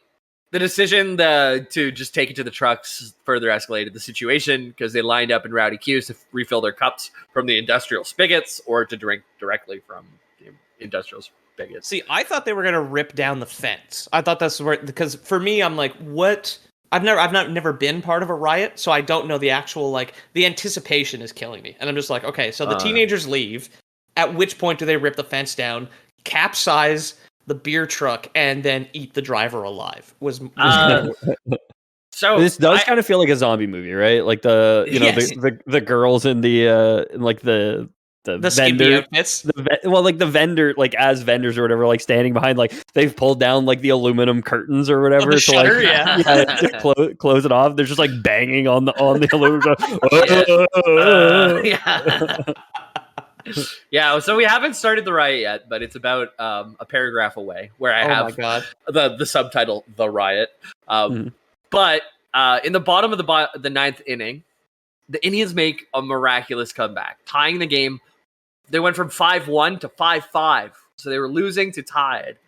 decision to just take it to the trucks further escalated the situation because they lined up in rowdy queues to refill their cups from the industrial spigots or to drink directly from the industrial spigots. See, I thought they were gonna rip down the fence. I thought that's where, because for me, I'm like, what? I've never been part of a riot, so I don't know the actual like the anticipation is killing me, and I'm just like, okay, so the teenagers leave. At which point do they rip the fence down? Capsize the beer truck and then eat the driver alive So this does kind of feel like a zombie movie, right? Like the girls in the like the vendor outfits. Like the vendor, like as vendors or whatever, like standing behind, like they've pulled down like the aluminum curtains or whatever to shutter, to close it off. They're just like banging on the aluminum. Yeah, so we haven't started the riot yet, but it's about a paragraph away where I have the subtitle "The Riot." But in the bottom of the ninth inning, the Indians make a miraculous comeback, tying the game. They went from 5-1 to 5-5, so they were losing to tied.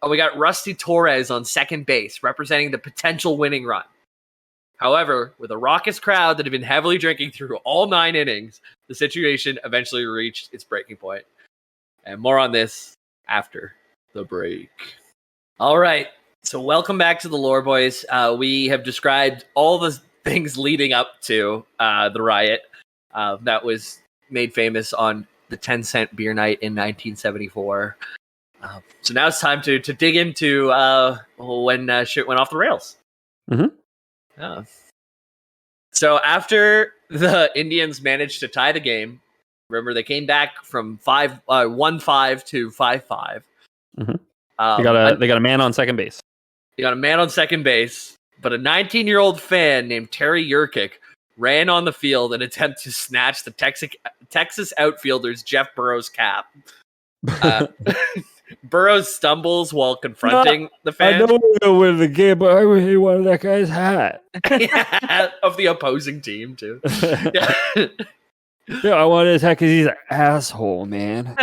And we got Rusty Torres on second base, representing the potential winning run. However, with a raucous crowd that had been heavily drinking through all 9 innings, the situation eventually reached its breaking point. And more on this after the break. All right, so welcome back to the Lore Boys. We have described all the things leading up to the riot that was made famous on the 10-cent beer night in 1974. So now it's time to dig into when shit went off the rails. Yeah. So after the Indians managed to tie the game, remember they came back from 1-5 to 5-5. They got a man on second base. They got a man on second base, but a 19-year-old fan named Terry Yurkic ran on the field in an attempt to snatch the Texas outfielder's Jeff Burrows cap. Burrows stumbles while confronting the fan. I know we're gonna win the game, but I really wanted that guy's hat. Of the opposing team, too. Yeah, I wanted his hat because he's an asshole, man.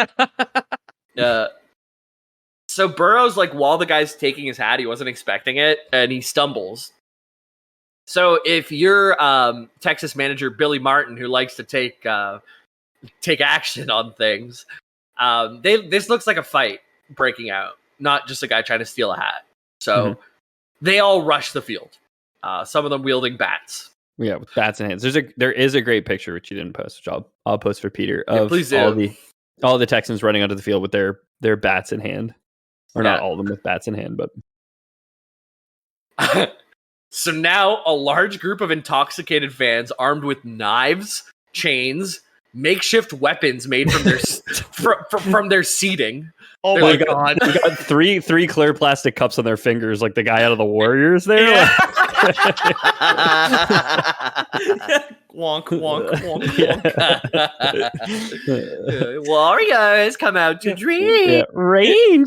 So Burrows, like, while the guy's taking his hat, he wasn't expecting it, and he stumbles. So if you're Texas manager Billy Martin, who likes to take action on things, this looks like a fight breaking out, not just a guy trying to steal a hat. So they all rush the field, some of them wielding bats. Yeah, with bats in hands. There is a great picture which you didn't post, which I'll post for Peter Yeah, of please do. all the Texans running onto the field with their bats in hand, or not Yeah. all of them with bats in hand, but So now a large group of intoxicated fans armed with knives, chains, makeshift weapons made from their from their seating. Oh They're my like, god. we got three clear plastic cups on their fingers, like the guy out of the Warriors there. Yeah. Like- Wonk, wonk, wonk, wonk. Warriors come out to drink. Yeah, Rangers.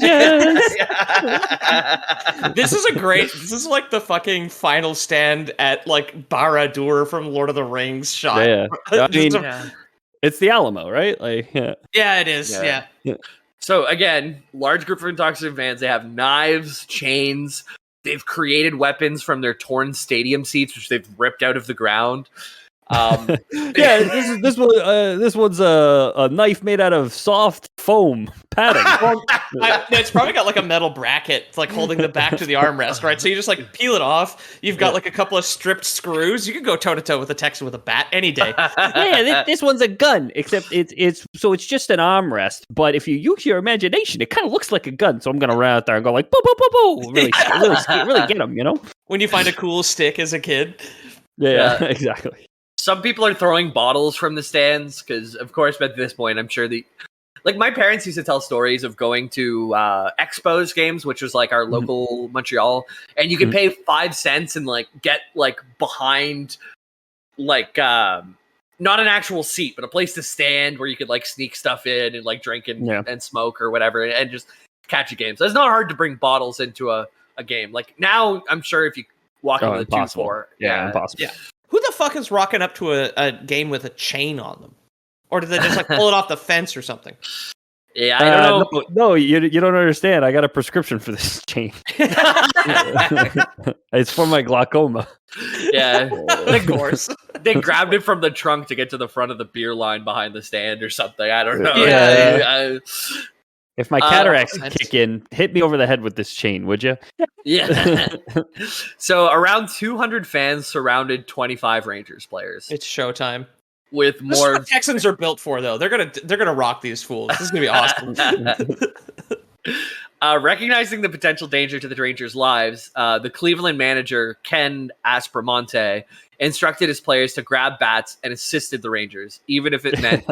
This is like the fucking final stand at like Barad-dûr from Lord of the Rings shot. Yeah, I mean, Yeah. it's the Alamo, right? Like, yeah. Yeah, it is. Yeah. Yeah. So again, large group of intoxicated fans. They have knives, chains. They've created weapons from their torn stadium seats, which they've ripped out of the ground. Yeah, this one's a knife made out of soft foam padding. It's probably got like a metal bracket like holding the back to the armrest, right? So you just like peel it off. You've got like a couple of stripped screws. You can go toe to toe with a Texan with a bat any day. Yeah, this one's a gun, except it's just an armrest. But if you use your imagination, it kind of looks like a gun. So I'm gonna run out there and go like, boo, boo, boo, boo, really get them, you know? When you find a cool stick as a kid. Yeah, exactly. Some people are throwing bottles from the stands because, of course, at this point, I'm sure like my parents used to tell stories of going to Expos games, which was like our local Montreal, and you could pay 5 cents and like get like behind like not an actual seat, but a place to stand where you could like sneak stuff in and like drink and smoke or whatever, and just catch a game. So it's not hard to bring bottles into a game. Like now, I'm sure if you walk into the 2-4, impossible. Yeah. Who the fuck is rocking up to a game with a chain on them? Or did they just like pull it off the fence or something? Yeah, I don't know. No, you don't understand. I got a prescription for this chain. It's for my glaucoma. Yeah, Of course. they grabbed it from the trunk to get to the front of the beer line behind the stand or something. I don't know. Yeah. Yeah, If my cataracts kick in, hit me over the head with this chain, would you? yeah. So around 200 fans surrounded 25 Rangers players It's showtime. with This is more. what Texans are built for, though. They're gonna rock these fools. This is gonna be awesome. Recognizing the potential danger to the Rangers' lives, the Cleveland manager, Ken Aspromonte, instructed his players to grab bats and assisted the Rangers, even if it meant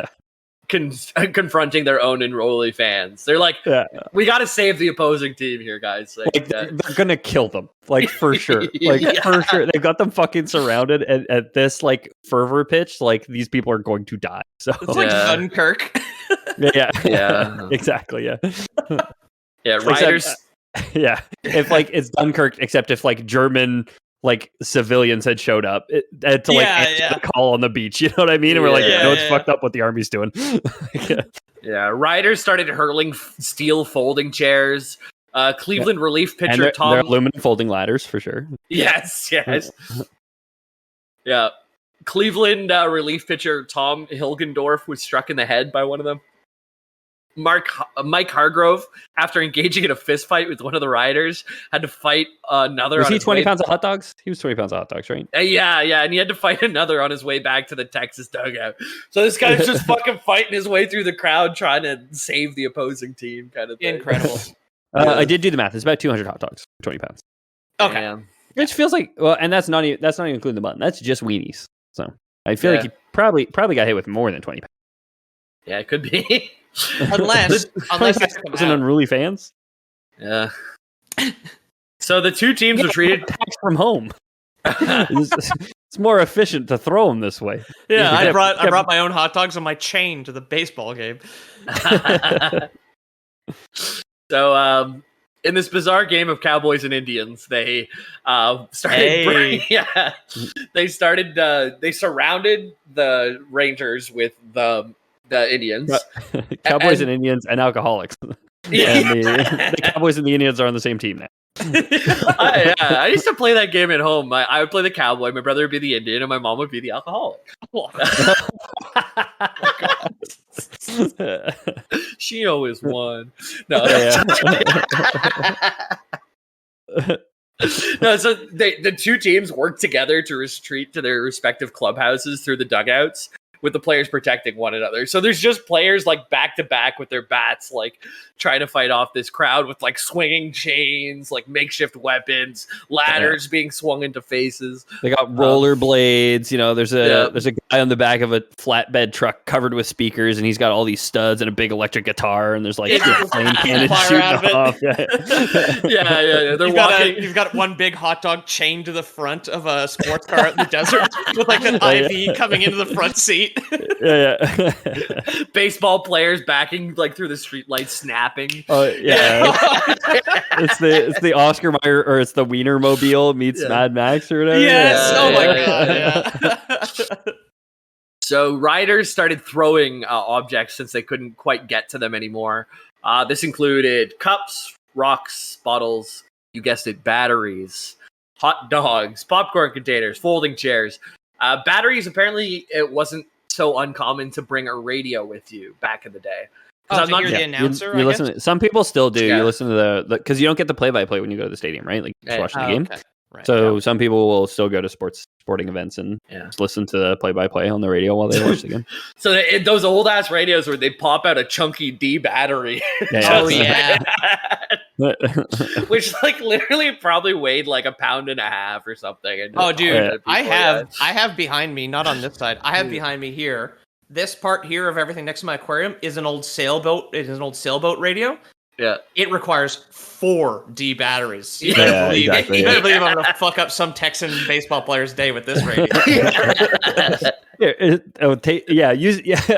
confronting their own enrollee fans. They're like, we got to save the opposing team here, guys. Like, they're gonna kill them, like for sure. Like for sure, they've got them fucking surrounded, and at this like fervor pitch, like these people are going to die. So It's like Dunkirk. Yeah. Exactly, yeah. Yeah, Riders. Yeah, if like it's Dunkirk, except if like German like civilians had showed up to like answer the call on the beach, you know what I mean? And we're like, it's fucked up what the army's doing. Yeah, Riders started hurling steel folding chairs. Cleveland relief pitcher and Tom. they're aluminum folding ladders for sure. Yes. Yeah. Cleveland relief pitcher Tom Hilgendorf was struck in the head by one of them. Mike Hargrove, after engaging in a fist fight with one of the riders, had to fight another. Was he 20 pounds of hot dogs? He was 20 pounds of hot dogs, right? Yeah, and he had to fight another on his way back to the Texas dugout. So this guy's just fucking fighting his way through the crowd, trying to save the opposing team, kind of thing. Incredible. I did do the math. It's about 200 hot dogs, 20 pounds. Okay. Damn. Which feels like, well, and that's not even including the button. That's just weenies. So I feel like he probably got hit with more than 20 pounds. Yeah, it could be. Unless it's an unruly fans. Yeah. So the two teams were treated from home. It's more efficient to throw them this way. Yeah, I brought my own hot dogs on my chain to the baseball game. So in this bizarre game of Cowboys and Indians, they started. They surrounded the Rangers with the Indians. Cowboys and Indians and alcoholics. Yeah. And the Cowboys and the Indians are on the same team now. I used to play that game at home. I would play the Cowboy, my brother would be the Indian, and my mom would be the alcoholic. She always won. No. No, so the two teams work together to retreat to their respective clubhouses through the dugouts, with the players protecting one another. So there's just players like back to back with their bats, like trying to fight off this crowd with like swinging chains, like makeshift weapons, ladders being swung into faces. They got rollerblades. You know, there's a guy on the back of a flatbed truck covered with speakers, and he's got all these studs and a big electric guitar, and there's like flame cannons shooting off. Yeah. They're you've got one big hot dog chained to the front of a sports car out in the desert with like an IV coming into the front seat. Yeah. Baseball players backing like through the street lights, snapping. Oh yeah. it's the Oscar Mayer, or it's the Wiener Mobile meets Mad Max or whatever. Yes. Oh my god. Yeah. So riders started throwing objects since they couldn't quite get to them anymore. This included cups, rocks, bottles, you guessed it, batteries, hot dogs, popcorn containers, folding chairs. Batteries, apparently it wasn't so uncommon to bring a radio with you back in the day. Oh, to hear the announcer, you listen to, some people still do. Yeah. You listen to the because you don't get the play-by-play when you go to the stadium, right? Like just watching the game. Okay. Right. So some people will still go to sporting events and just listen to the play-by-play on the radio while they watch the game. So those old ass radios where they pop out a chunky D battery, Oh yeah. which like literally probably weighed like a pound and a half or something. And Oh, dude, Yeah. I have behind me, not on this side. I have behind me here. This part here of everything next to my aquarium is an old sailboat. It is an old sailboat radio. Yeah. It requires 4 D batteries. You Yeah, better believe, exactly, you better believe I'm gonna fuck up some Texan baseball player's day with this radio.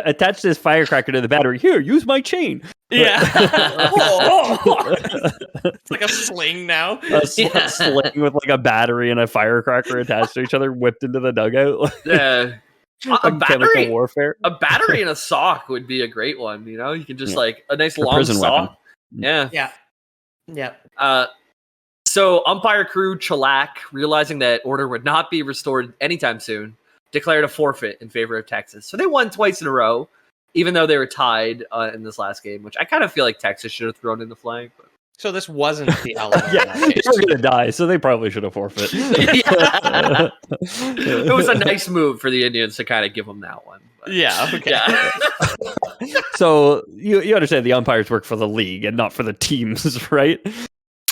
Attach this firecracker to the battery. Here, use my chain. Yeah. It's like a sling now. A sling with like a battery and a firecracker attached to each other, whipped into the dugout. Yeah. A Like battery, chemical warfare. a battery and a sock would be a great one. You know, you can just like a nice A long prison sock. weapon. Yeah. Yeah. So umpire crew Chalak, realizing that order would not be restored anytime soon, declared a forfeit in favor of Texas. So they won twice in a row, even though they were tied in this last game, which I kind of feel like Texas should have thrown in the flag. But. So this wasn't the Alabama Yeah, they case. were gonna die, so they probably should have forfeit. It was a nice move for the Indians to kind of give them that one. But, Yeah. Okay. yeah. So you understand the umpires work for the league and not for the teams, right?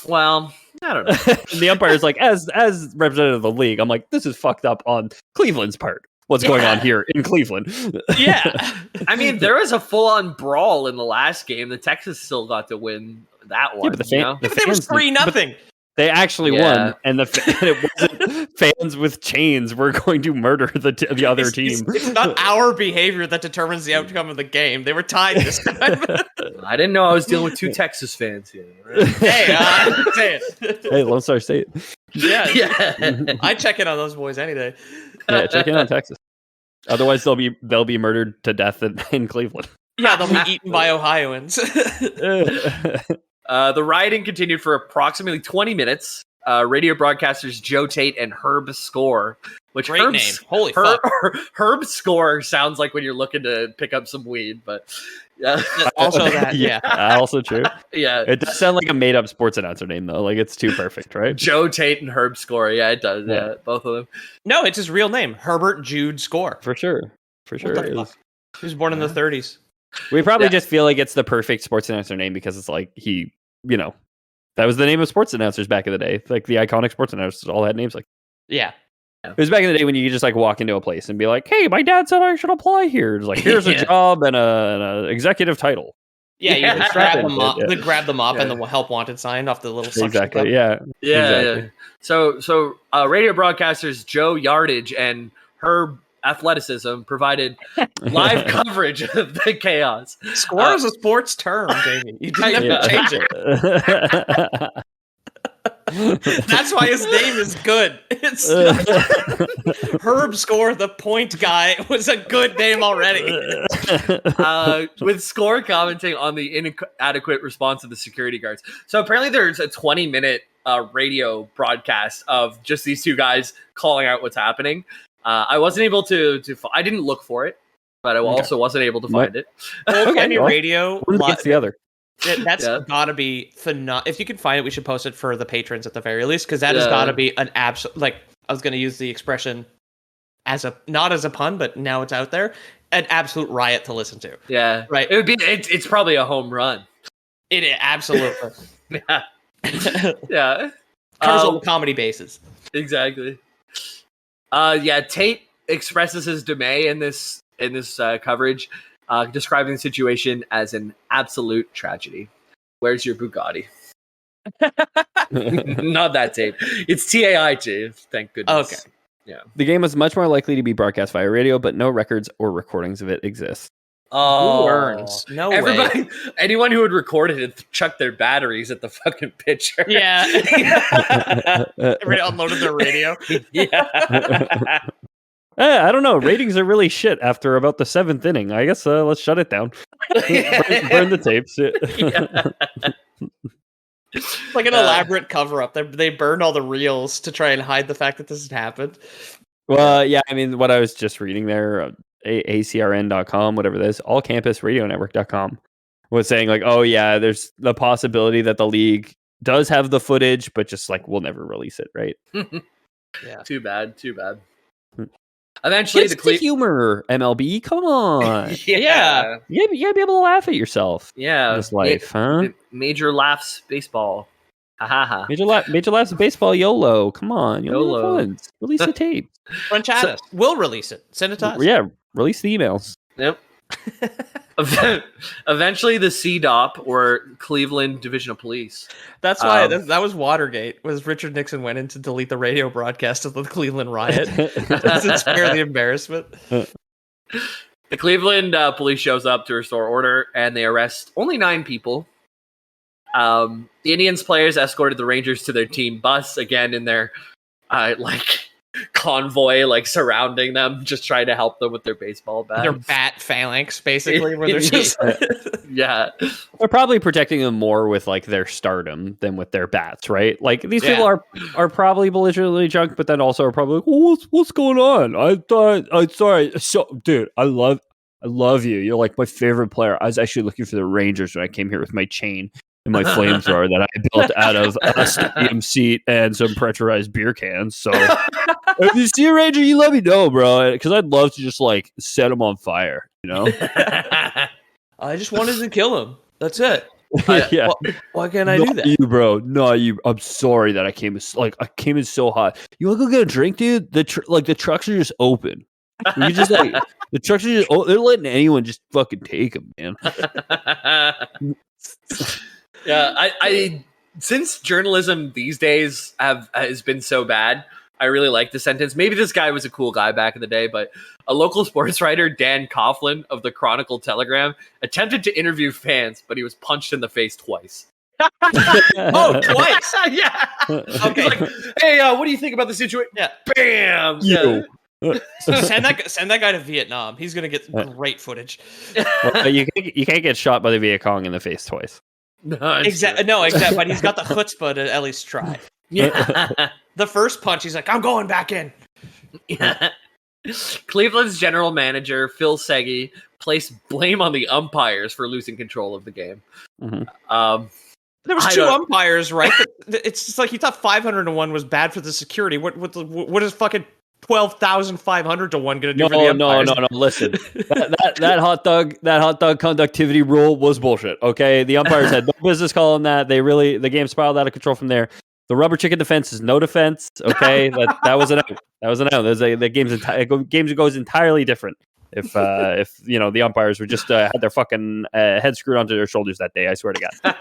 Well, I don't know. And the umpire's like, as representative of the league, I'm like, this is fucked up on Cleveland's part. What's going on here in Cleveland? Yeah. I mean, there was a full-on brawl in the last game. The Texas still got to win that one. Yeah, but the you know? But it was 3-0. They actually Yeah. won, and it wasn't fans with chains were going to murder the other team. It's not our behavior that determines the outcome of the game. They were tied this time. I didn't know I was dealing with 2 Texas fans here. Hey, say it. Hey, Lone Star State. Yeah. Yeah. I check in on those boys any day. Yeah, check in on Texas. Otherwise, they'll be murdered to death in Cleveland. Yeah, they'll be eaten by Ohioans. The rioting continued for approximately 20 minutes. Radio broadcasters Joe Tate and Herb Score, which Great Herb's, name. Holy fuck. Herb Score sounds like when you're looking to pick up some weed, but yeah, Also that, yeah. Also true. yeah. It does sound like a made-up sports announcer name, though. Like it's too perfect, right? Joe Tate and Herb Score, yeah, it does. Yeah. Yeah, both of them. No, it's his real name. Herbert Jude Score. For sure. What It the is. fuck? He was born in the 30s. We probably Yeah. just feel like it's the perfect sports announcer name because it's like that was the name of sports announcers back in the day. Like the iconic sports announcers all had names like. Yeah. It was back in the day when you could just like walk into a place and be like, "Hey, my dad said I should apply here." It's like, here's a Yeah. job and a executive title. Yeah, Yeah. you just grab them Yeah. up, grab them up Yeah. and the help wanted sign off the little suction cup. Exactly. Yeah. Yeah, Exactly. yeah. So radio broadcasters Joe Yardage and Herb Athleticism provided live coverage of the chaos. Score is a sports term, Jamie. You didn't have to change it. That's why his name is good. It's Herb Score, the point guy, was a good name already. With Score commenting on the inadequate response of the security guards. So apparently there's a 20-minute radio broadcast of just these two guys calling out what's happening. I wasn't able to I didn't look for it, but I also wasn't able to find it. Old timey well, radio. One against the other. That's Yeah. gotta be phenomenal. If you can find it, we should post it for the patrons at the very least, because that has gotta be an absolute. Like, I was gonna use the expression not as a pun, but now it's out there. An absolute riot to listen to. Yeah, Right. It would be. It's probably a home run. It absolutely Yeah, yeah. covers all the comedy bases. Exactly. Yeah. Tate expresses his dismay in this coverage, describing the situation as an absolute tragedy. Where's your Bugatti? Not that Tate. It's TAI, thank goodness. Okay. Yeah. The game is much more likely to be broadcast via radio, but no records or recordings of it exist. Oh, Who earns? No way. everybody, anyone who would record it and chuck their batteries at the fucking pitcher. Yeah. Everybody unloaded their radio. Yeah. I don't know. Ratings are really shit after about the 7th inning. I guess let's shut it down. Burn the tapes. Like an elaborate cover up. They burned all the reels to try and hide the fact that this had happened. Well, yeah, I mean, what I was just reading there, acrn.com, whatever this, allcampusradionetwork.com, was saying like, oh yeah, there's the possibility that the league does have the footage, but just like we'll never release it, right? Yeah. Too bad. Eventually, It's the humor, MLB. Come on, Yeah. you gotta be able to laugh at yourself. Yeah. In this life, huh? Major laughs baseball. Ha ha ha. Major laughs of baseball, YOLO. Come on, YOLO. Release the tape. French at us. We'll release it. Send it to us. Yeah, release the emails. Yep. Eventually, the CDOP, or Cleveland Division of Police. That's why that was Watergate. Was Richard Nixon went in to delete the radio broadcast of the Cleveland riot to spare the embarrassment. The Cleveland police shows up to restore order, and they arrest only 9 people. The Indians players escorted the Rangers to their team bus, again in their convoy, like surrounding them, just trying to help them with their baseball bats. Their bat phalanx, basically, where they're just Yeah. They're probably protecting them more with like their stardom than with their bats, right? Like these people are probably belligerently drunk, but then also are probably like, oh, what's going on? I'm sorry. So, dude, I love you. You're like my favorite player. I was actually looking for the Rangers when I came here with my chain and my flamethrower that I built out of a stadium seat and some pressurized beer cans. So if you see a Ranger, you let me know, bro, because I'd love to just like set them on fire, you know? I just wanted to kill him. That's it. Yeah. Why can't I do Not that? you, bro. No, you. I'm sorry that I came in so hot. You want to go get a drink, dude? The trucks are just open. You just like the trucks are just. Oh, they're letting anyone just fucking take them, man. Yeah, I since journalism these days has been so bad, I really like the sentence. Maybe this guy was a cool guy back in the day, but a local sports writer, Dan Coughlin of the Chronicle Telegram, attempted to interview fans, but he was punched in the face twice. Oh, twice. Yeah. Okay. He's like, hey, what do you think about the situation? Yeah. Bam. You. Send that guy to Vietnam. He's gonna get great footage. Well, you can't get shot by the Viet Cong in the face twice. No, Exactly. No, exactly. But he's got the chutzpah to at least try. Yeah. The first punch, he's like, "I'm going back in." Yeah. Cleveland's general manager, Phil Segui, placed blame on the umpires for losing control of the game. Mhm. There was I 2 don't- umpires, right? It's just like he thought 500-1 was bad for the security. What is fucking 12,500 to 1 going to do for the umpires? No. Listen, that hot dog conductivity rule was bullshit. Okay, the umpires had no business calling that. The game spiraled out of control from there. The rubber chicken defense is no defense. Okay, that was an out. That was an out. The games goes entirely different. If the umpires were just had their fucking head screwed onto their shoulders that day, I swear to God.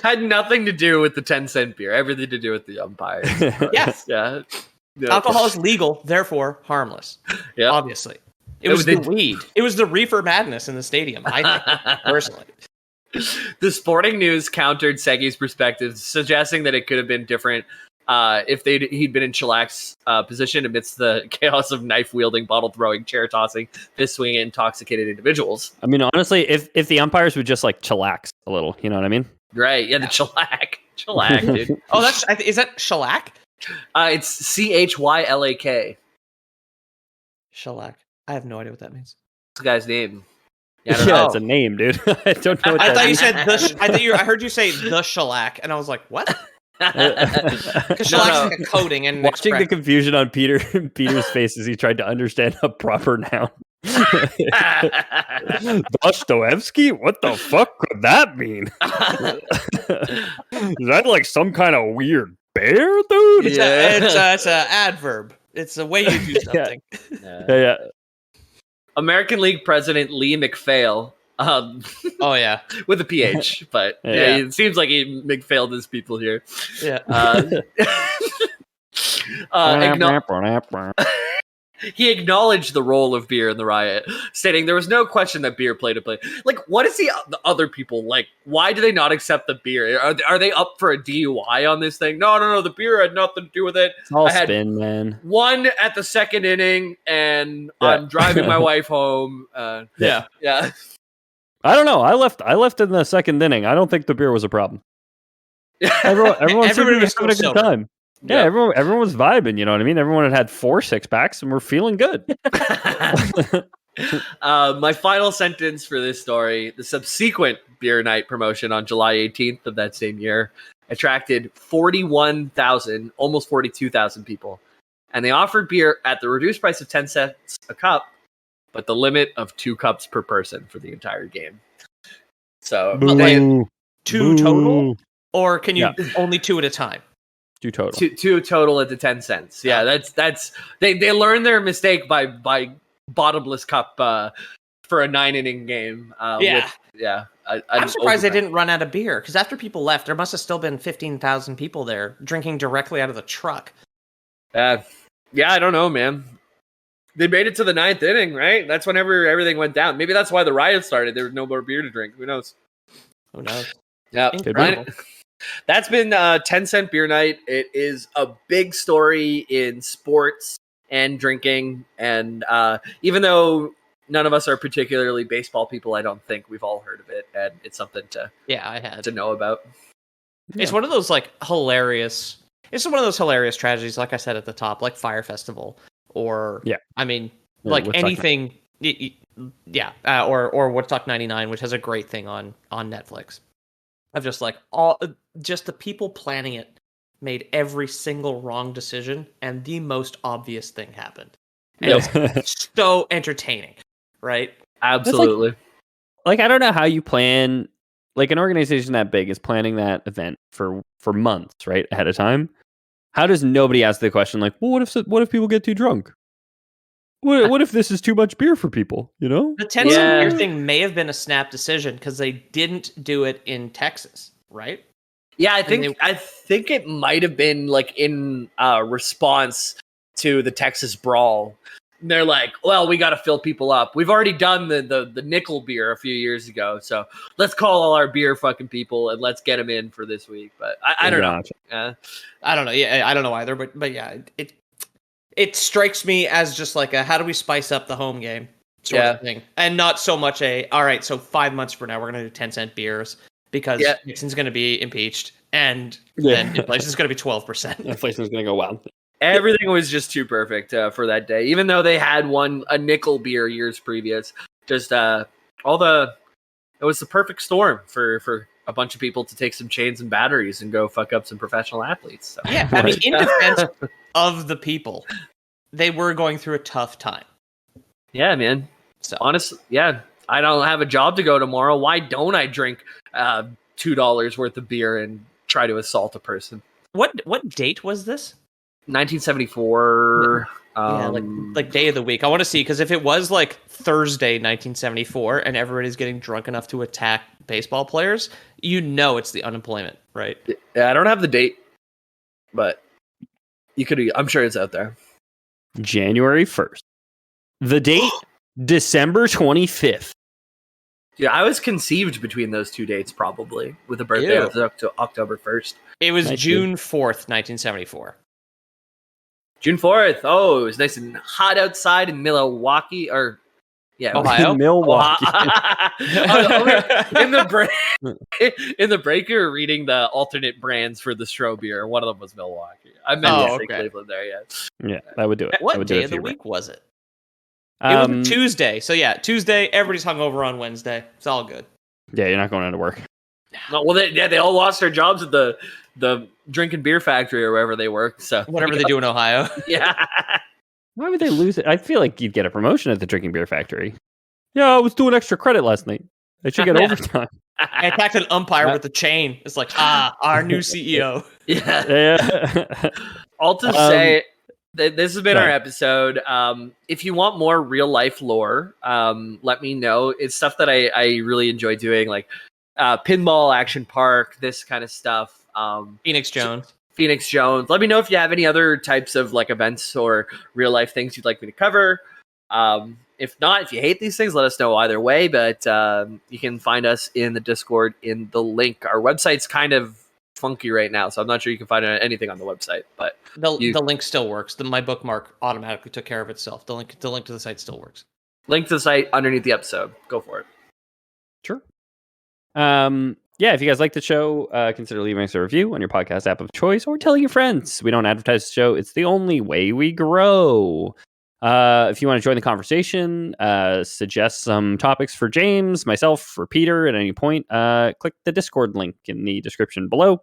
Had nothing to do with the 10-cent beer. Everything to do with the umpires. Yes. Yeah. Alcohol is legal, therefore harmless. Yeah. Obviously. It was the weed. It was the reefer madness in the stadium, I think, personally. The Sporting News countered Segui's perspective, suggesting that it could have been different if he'd been in Chilac's position amidst the chaos of knife-wielding, bottle-throwing, chair-tossing, fist-swinging, intoxicated individuals. I mean, honestly, if the umpires would just like chillax a little, you know what I mean? Right, yeah, the Chilac. Chilac, dude. Oh, is that shellac? It's CHYLAK. Shellac. I have no idea what that means. This guy's name. Yeah, I don't Yeah, know. it's a name, dude. I don't know what I that thought you means. said I heard you say the shellac, and I was like, what? Because No, shellac's no. like a coating and an Watching the expression. confusion on Peter's face as he tried to understand a proper noun. Dostoevsky? What the fuck could that mean? Is that like some kind of weird bear, dude? It's a adverb. It's a way you do Yeah. something. Yeah. American League president Lee McPhail, Oh yeah, with a PH, but Yeah. it seems like he McPhailed his people here. yeah. He acknowledged the role of beer in the riot, stating there was no question that beer played a play. Like, what is the other people like? Why do they not accept the beer? Are they up for a DUI on this thing? No. The beer had nothing to do with it. It's all I had spin, man. one at the second inning, and Yeah. I'm driving my wife home. Yeah. Yeah. I don't know. I left in the second inning. I don't think the beer was a problem. Everyone Everybody seemed to be was having a still good sober. time. Yeah, everyone was vibing. You know what I mean? Everyone had 4 6-packs and we're feeling good. My final sentence for this story: the subsequent beer night promotion on July 18th of that same year attracted 41,000, almost 42,000 people, and they offered beer at the reduced price of 10 cents a cup, but the limit of 2 cups per person for the entire game. So Boo. Two total, Boo. or can you Yeah. only 2 at a time? 2 total. two total at the 10 cents. Yeah, that's they learned their mistake by bottomless cup for a 9-inning game. Yeah. I'm surprised they didn't run out of beer, because after people left, there must have still been 15,000 people there drinking directly out of the truck. Yeah, I don't know, man. They made it to the 9th inning, right? That's whenever everything went down. Maybe that's why the riot started. There was no more beer to drink. Who knows? Who knows? Yeah, Incredible. That's been 10-cent beer night. It is a big story in sports and drinking. And even though none of us are particularly baseball people, I don't think we've all heard of it. And it's something Yeah, I had. to know about. It's one of those like hilarious. It's one of those hilarious tragedies, like I said at the top, like Fire Festival, or Yeah. I mean, Yeah, like Woodstock anything. Or Woodstock '99, which has a great thing on Netflix. Of just like just the people planning it made every single wrong decision, and the most obvious thing happened. And it's so entertaining, right? Absolutely. Like, I don't know how you plan, like, an organization that big is planning that event for months, right, ahead of time. How does nobody ask the question, like, well, what if people get too drunk? What if this is too much beer for people, you know? The 10 cent Yeah. beer thing may have been a snap decision because they didn't do it in Texas, right? Yeah, I And think it might have been like in response to the Texas brawl. They're like, well, we got to fill people up. We've already done the nickel beer a few years ago, so let's call all our beer fucking people and let's get them in for this week. But I don't know. I don't know. Yeah, I don't know either. But yeah, it strikes me as just like a how do we spice up the home game sort of thing, and not so much all right. So 5 months from now, we're gonna do 10-cent beers because Nixon's gonna be impeached, and then inflation's gonna be 12%. Inflation's gonna go wild. Everything was just too perfect for that day, even though they had a nickel beer years previous. Just it was the perfect storm for a bunch of people to take some chains and batteries and go fuck up some professional athletes. So. Yeah, I mean, in defense of the people, they were going through a tough time. Yeah, man. So honestly, yeah, I don't have a job to go tomorrow. Why don't I drink $2 worth of beer and try to assault a person? What date was this? 1974. Yeah, like day of the week. I want to see, because if it was like Thursday 1974 and everybody's getting drunk enough to attack baseball players, you know it's the unemployment, right? Yeah, I don't have the date, but you could. I'm sure it's out there. January 1st. The date, December 25th. Yeah, I was conceived between those two dates, probably with a birthday of October 1st. It was Nice, June 4th, 1974. June 4th. Oh, it was nice and hot outside in Milwaukee, or Ohio? Milwaukee. in the break, in the break, you were reading the alternate brands for the Stroh beer. One of them was Milwaukee. I meant to say Cleveland there. Yeah. Yeah, that would do it. What would do day it of the for you, week was it? It was a Tuesday. So yeah, Tuesday, everybody's hungover on Wednesday. It's all good. Yeah, you're not going into work. No, well, they all lost their jobs at the drinking beer factory or wherever they work. So Whatever they do in Ohio. yeah. Why would they lose it? I feel like you'd get a promotion at the drinking beer factory. Yeah, I was doing extra credit last night. I should get overtime. I attacked an umpire with a chain. It's like, our new CEO. Yeah. Yeah. All to say, this has been our episode. If you want more real life lore, let me know. It's stuff that I really enjoy doing, like Pinball Action Park, this kind of stuff. Phoenix Jones. Let me know if you have any other types of like events or real life things you'd like me to cover. If not, if you hate these things, let us know either way. But you can find us in the Discord in the link. Our website's kind of funky right now, so I'm not sure you can find anything on the website. But the link still works. My bookmark automatically took care of itself. The link to the site still works. Link to the site underneath the episode. Go for it. Sure. Yeah, if you guys like the show, consider leaving us a review on your podcast app of choice or telling your friends. We don't advertise the show. It's the only way we grow. If you want to join the conversation, suggest some topics for James, myself, for Peter at any point, click the Discord link in the description below.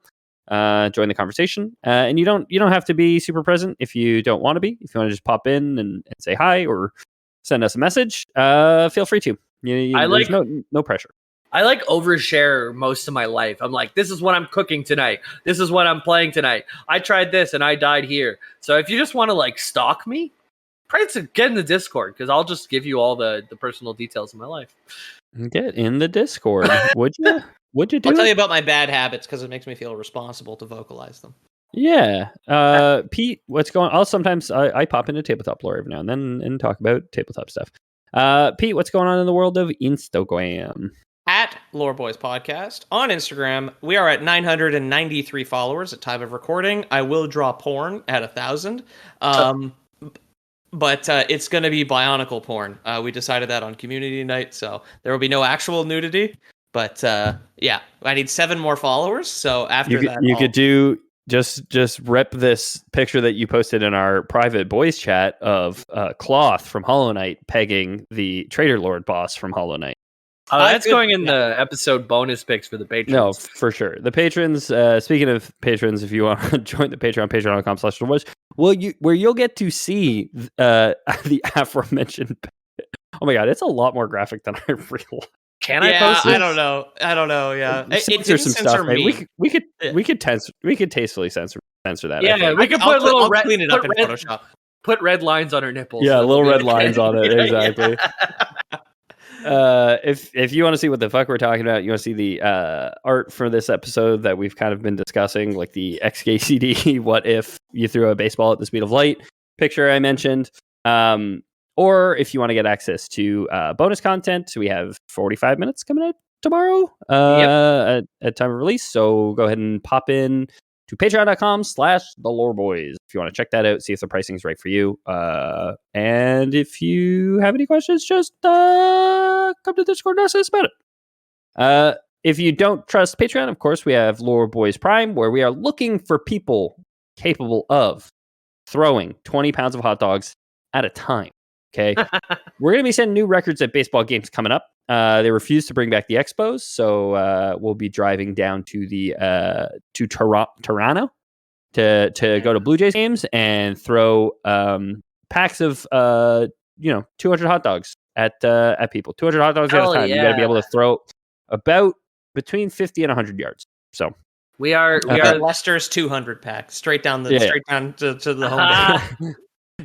Join the conversation. And you don't have to be super present if you don't want to be. If you want to just pop in and say hi or send us a message, feel free to. There's no pressure. I like overshare most of my life. I'm like, this is what I'm cooking tonight. This is what I'm playing tonight. I tried this and I died here. So if you just want to like stalk me, try to get in the Discord because I'll just give you all the personal details of my life. Get in the Discord. Would you? Would you do I'll tell it? you about my bad habits because it makes me feel responsible to vocalize them. Yeah. Pete, what's going on? Sometimes I pop into tabletop lore every now and then and talk about tabletop stuff. Pete, what's going on in the world of Instagram? At Lore Boys Podcast on Instagram, we are at 993 followers at time of recording. I will draw porn at 1,000, but it's going to be Bionicle porn. We decided that on community night, so there will be no actual nudity. But yeah, I need 7 more followers. So after that, you could do just rip this picture that you posted in our private boys chat of Cloth from Hollow Knight pegging the Trader Lord boss from Hollow Knight. That's going in the episode bonus picks for the patrons. No, for sure. The patrons, speaking of patrons, if you want to join the Patreon, patreon.com/LoreBoys, where you'll get to see the aforementioned. Oh my God, it's a lot lot more graphic than I realized. Can I post this? I don't know. Yeah, it Censor some stuff. me. We could tastefully censor that. Yeah, we could put little red. Clean it up in Photoshop. Put red lines on her nipples. Yeah, little red lines on it. Exactly. Yeah. If you want to see what the fuck we're talking about, you want to see the art for this episode that we've kind of been discussing, like the XKCD what if you threw a baseball at the speed of light picture I mentioned, or if you want to get access to bonus content, we have 45 minutes coming out tomorrow at time of release, so go ahead and pop in to patreon.com/theloreboys if you want to check that out, see if the pricing is right for you. And if you have any questions, just come to Discord and ask us about it. If you don't trust Patreon, of course, we have Lore Boys Prime, where we are looking for people capable of throwing 20 pounds of hot dogs at a time. Okay. We're going to be setting new records at baseball games coming up. They refuse to bring back the Expos, so we'll be driving down to the to Toronto to go to Blue Jays games and throw packs of 200 hot dogs at people. 200 hot dogs at a time. You got to be able to throw about between 50 and 100 yards. So we are Lester's 200 pack straight down to the home base.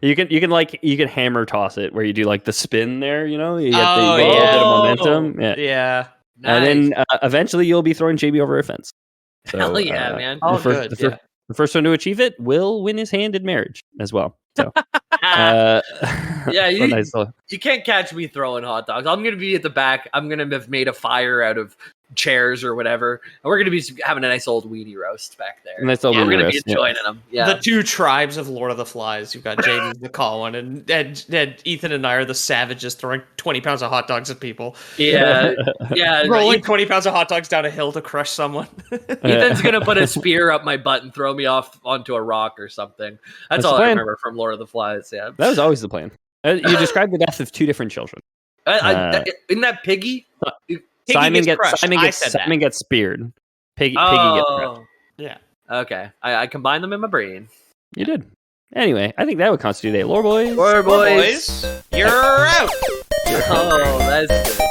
You can hammer toss it where you do like the spin there, you get the little bit of momentum. Yeah. Nice. And then eventually you'll be throwing JB over a fence. So, hell yeah, man. The first one to achieve it will win his hand in marriage as well. So you can't catch me throwing hot dogs. I'm gonna be at the back. I'm gonna have made a fire out of chairs or whatever, and we're gonna be having a nice old weenie roast back there. We're gonna be enjoying them. Yeah, the two tribes of Lord of the Flies. You've got JD the Colin, and Ethan and I are the savages throwing 20 pounds of hot dogs at people. Yeah, rolling 20 pounds of hot dogs down a hill to crush someone. Ethan's gonna put a spear up my butt and throw me off onto a rock or something. That's all I remember from Lord of the Flies. Yeah, that was always the plan. You described the death of two different children. Isn't that Piggy? Simon gets crushed. I said that. Simon gets speared. Piggy gets crushed. Yeah. Okay. I combined them in my brain. You did. Anyway, I think that would constitute a lore boys. Lore boys. You're out. Oh, that's good.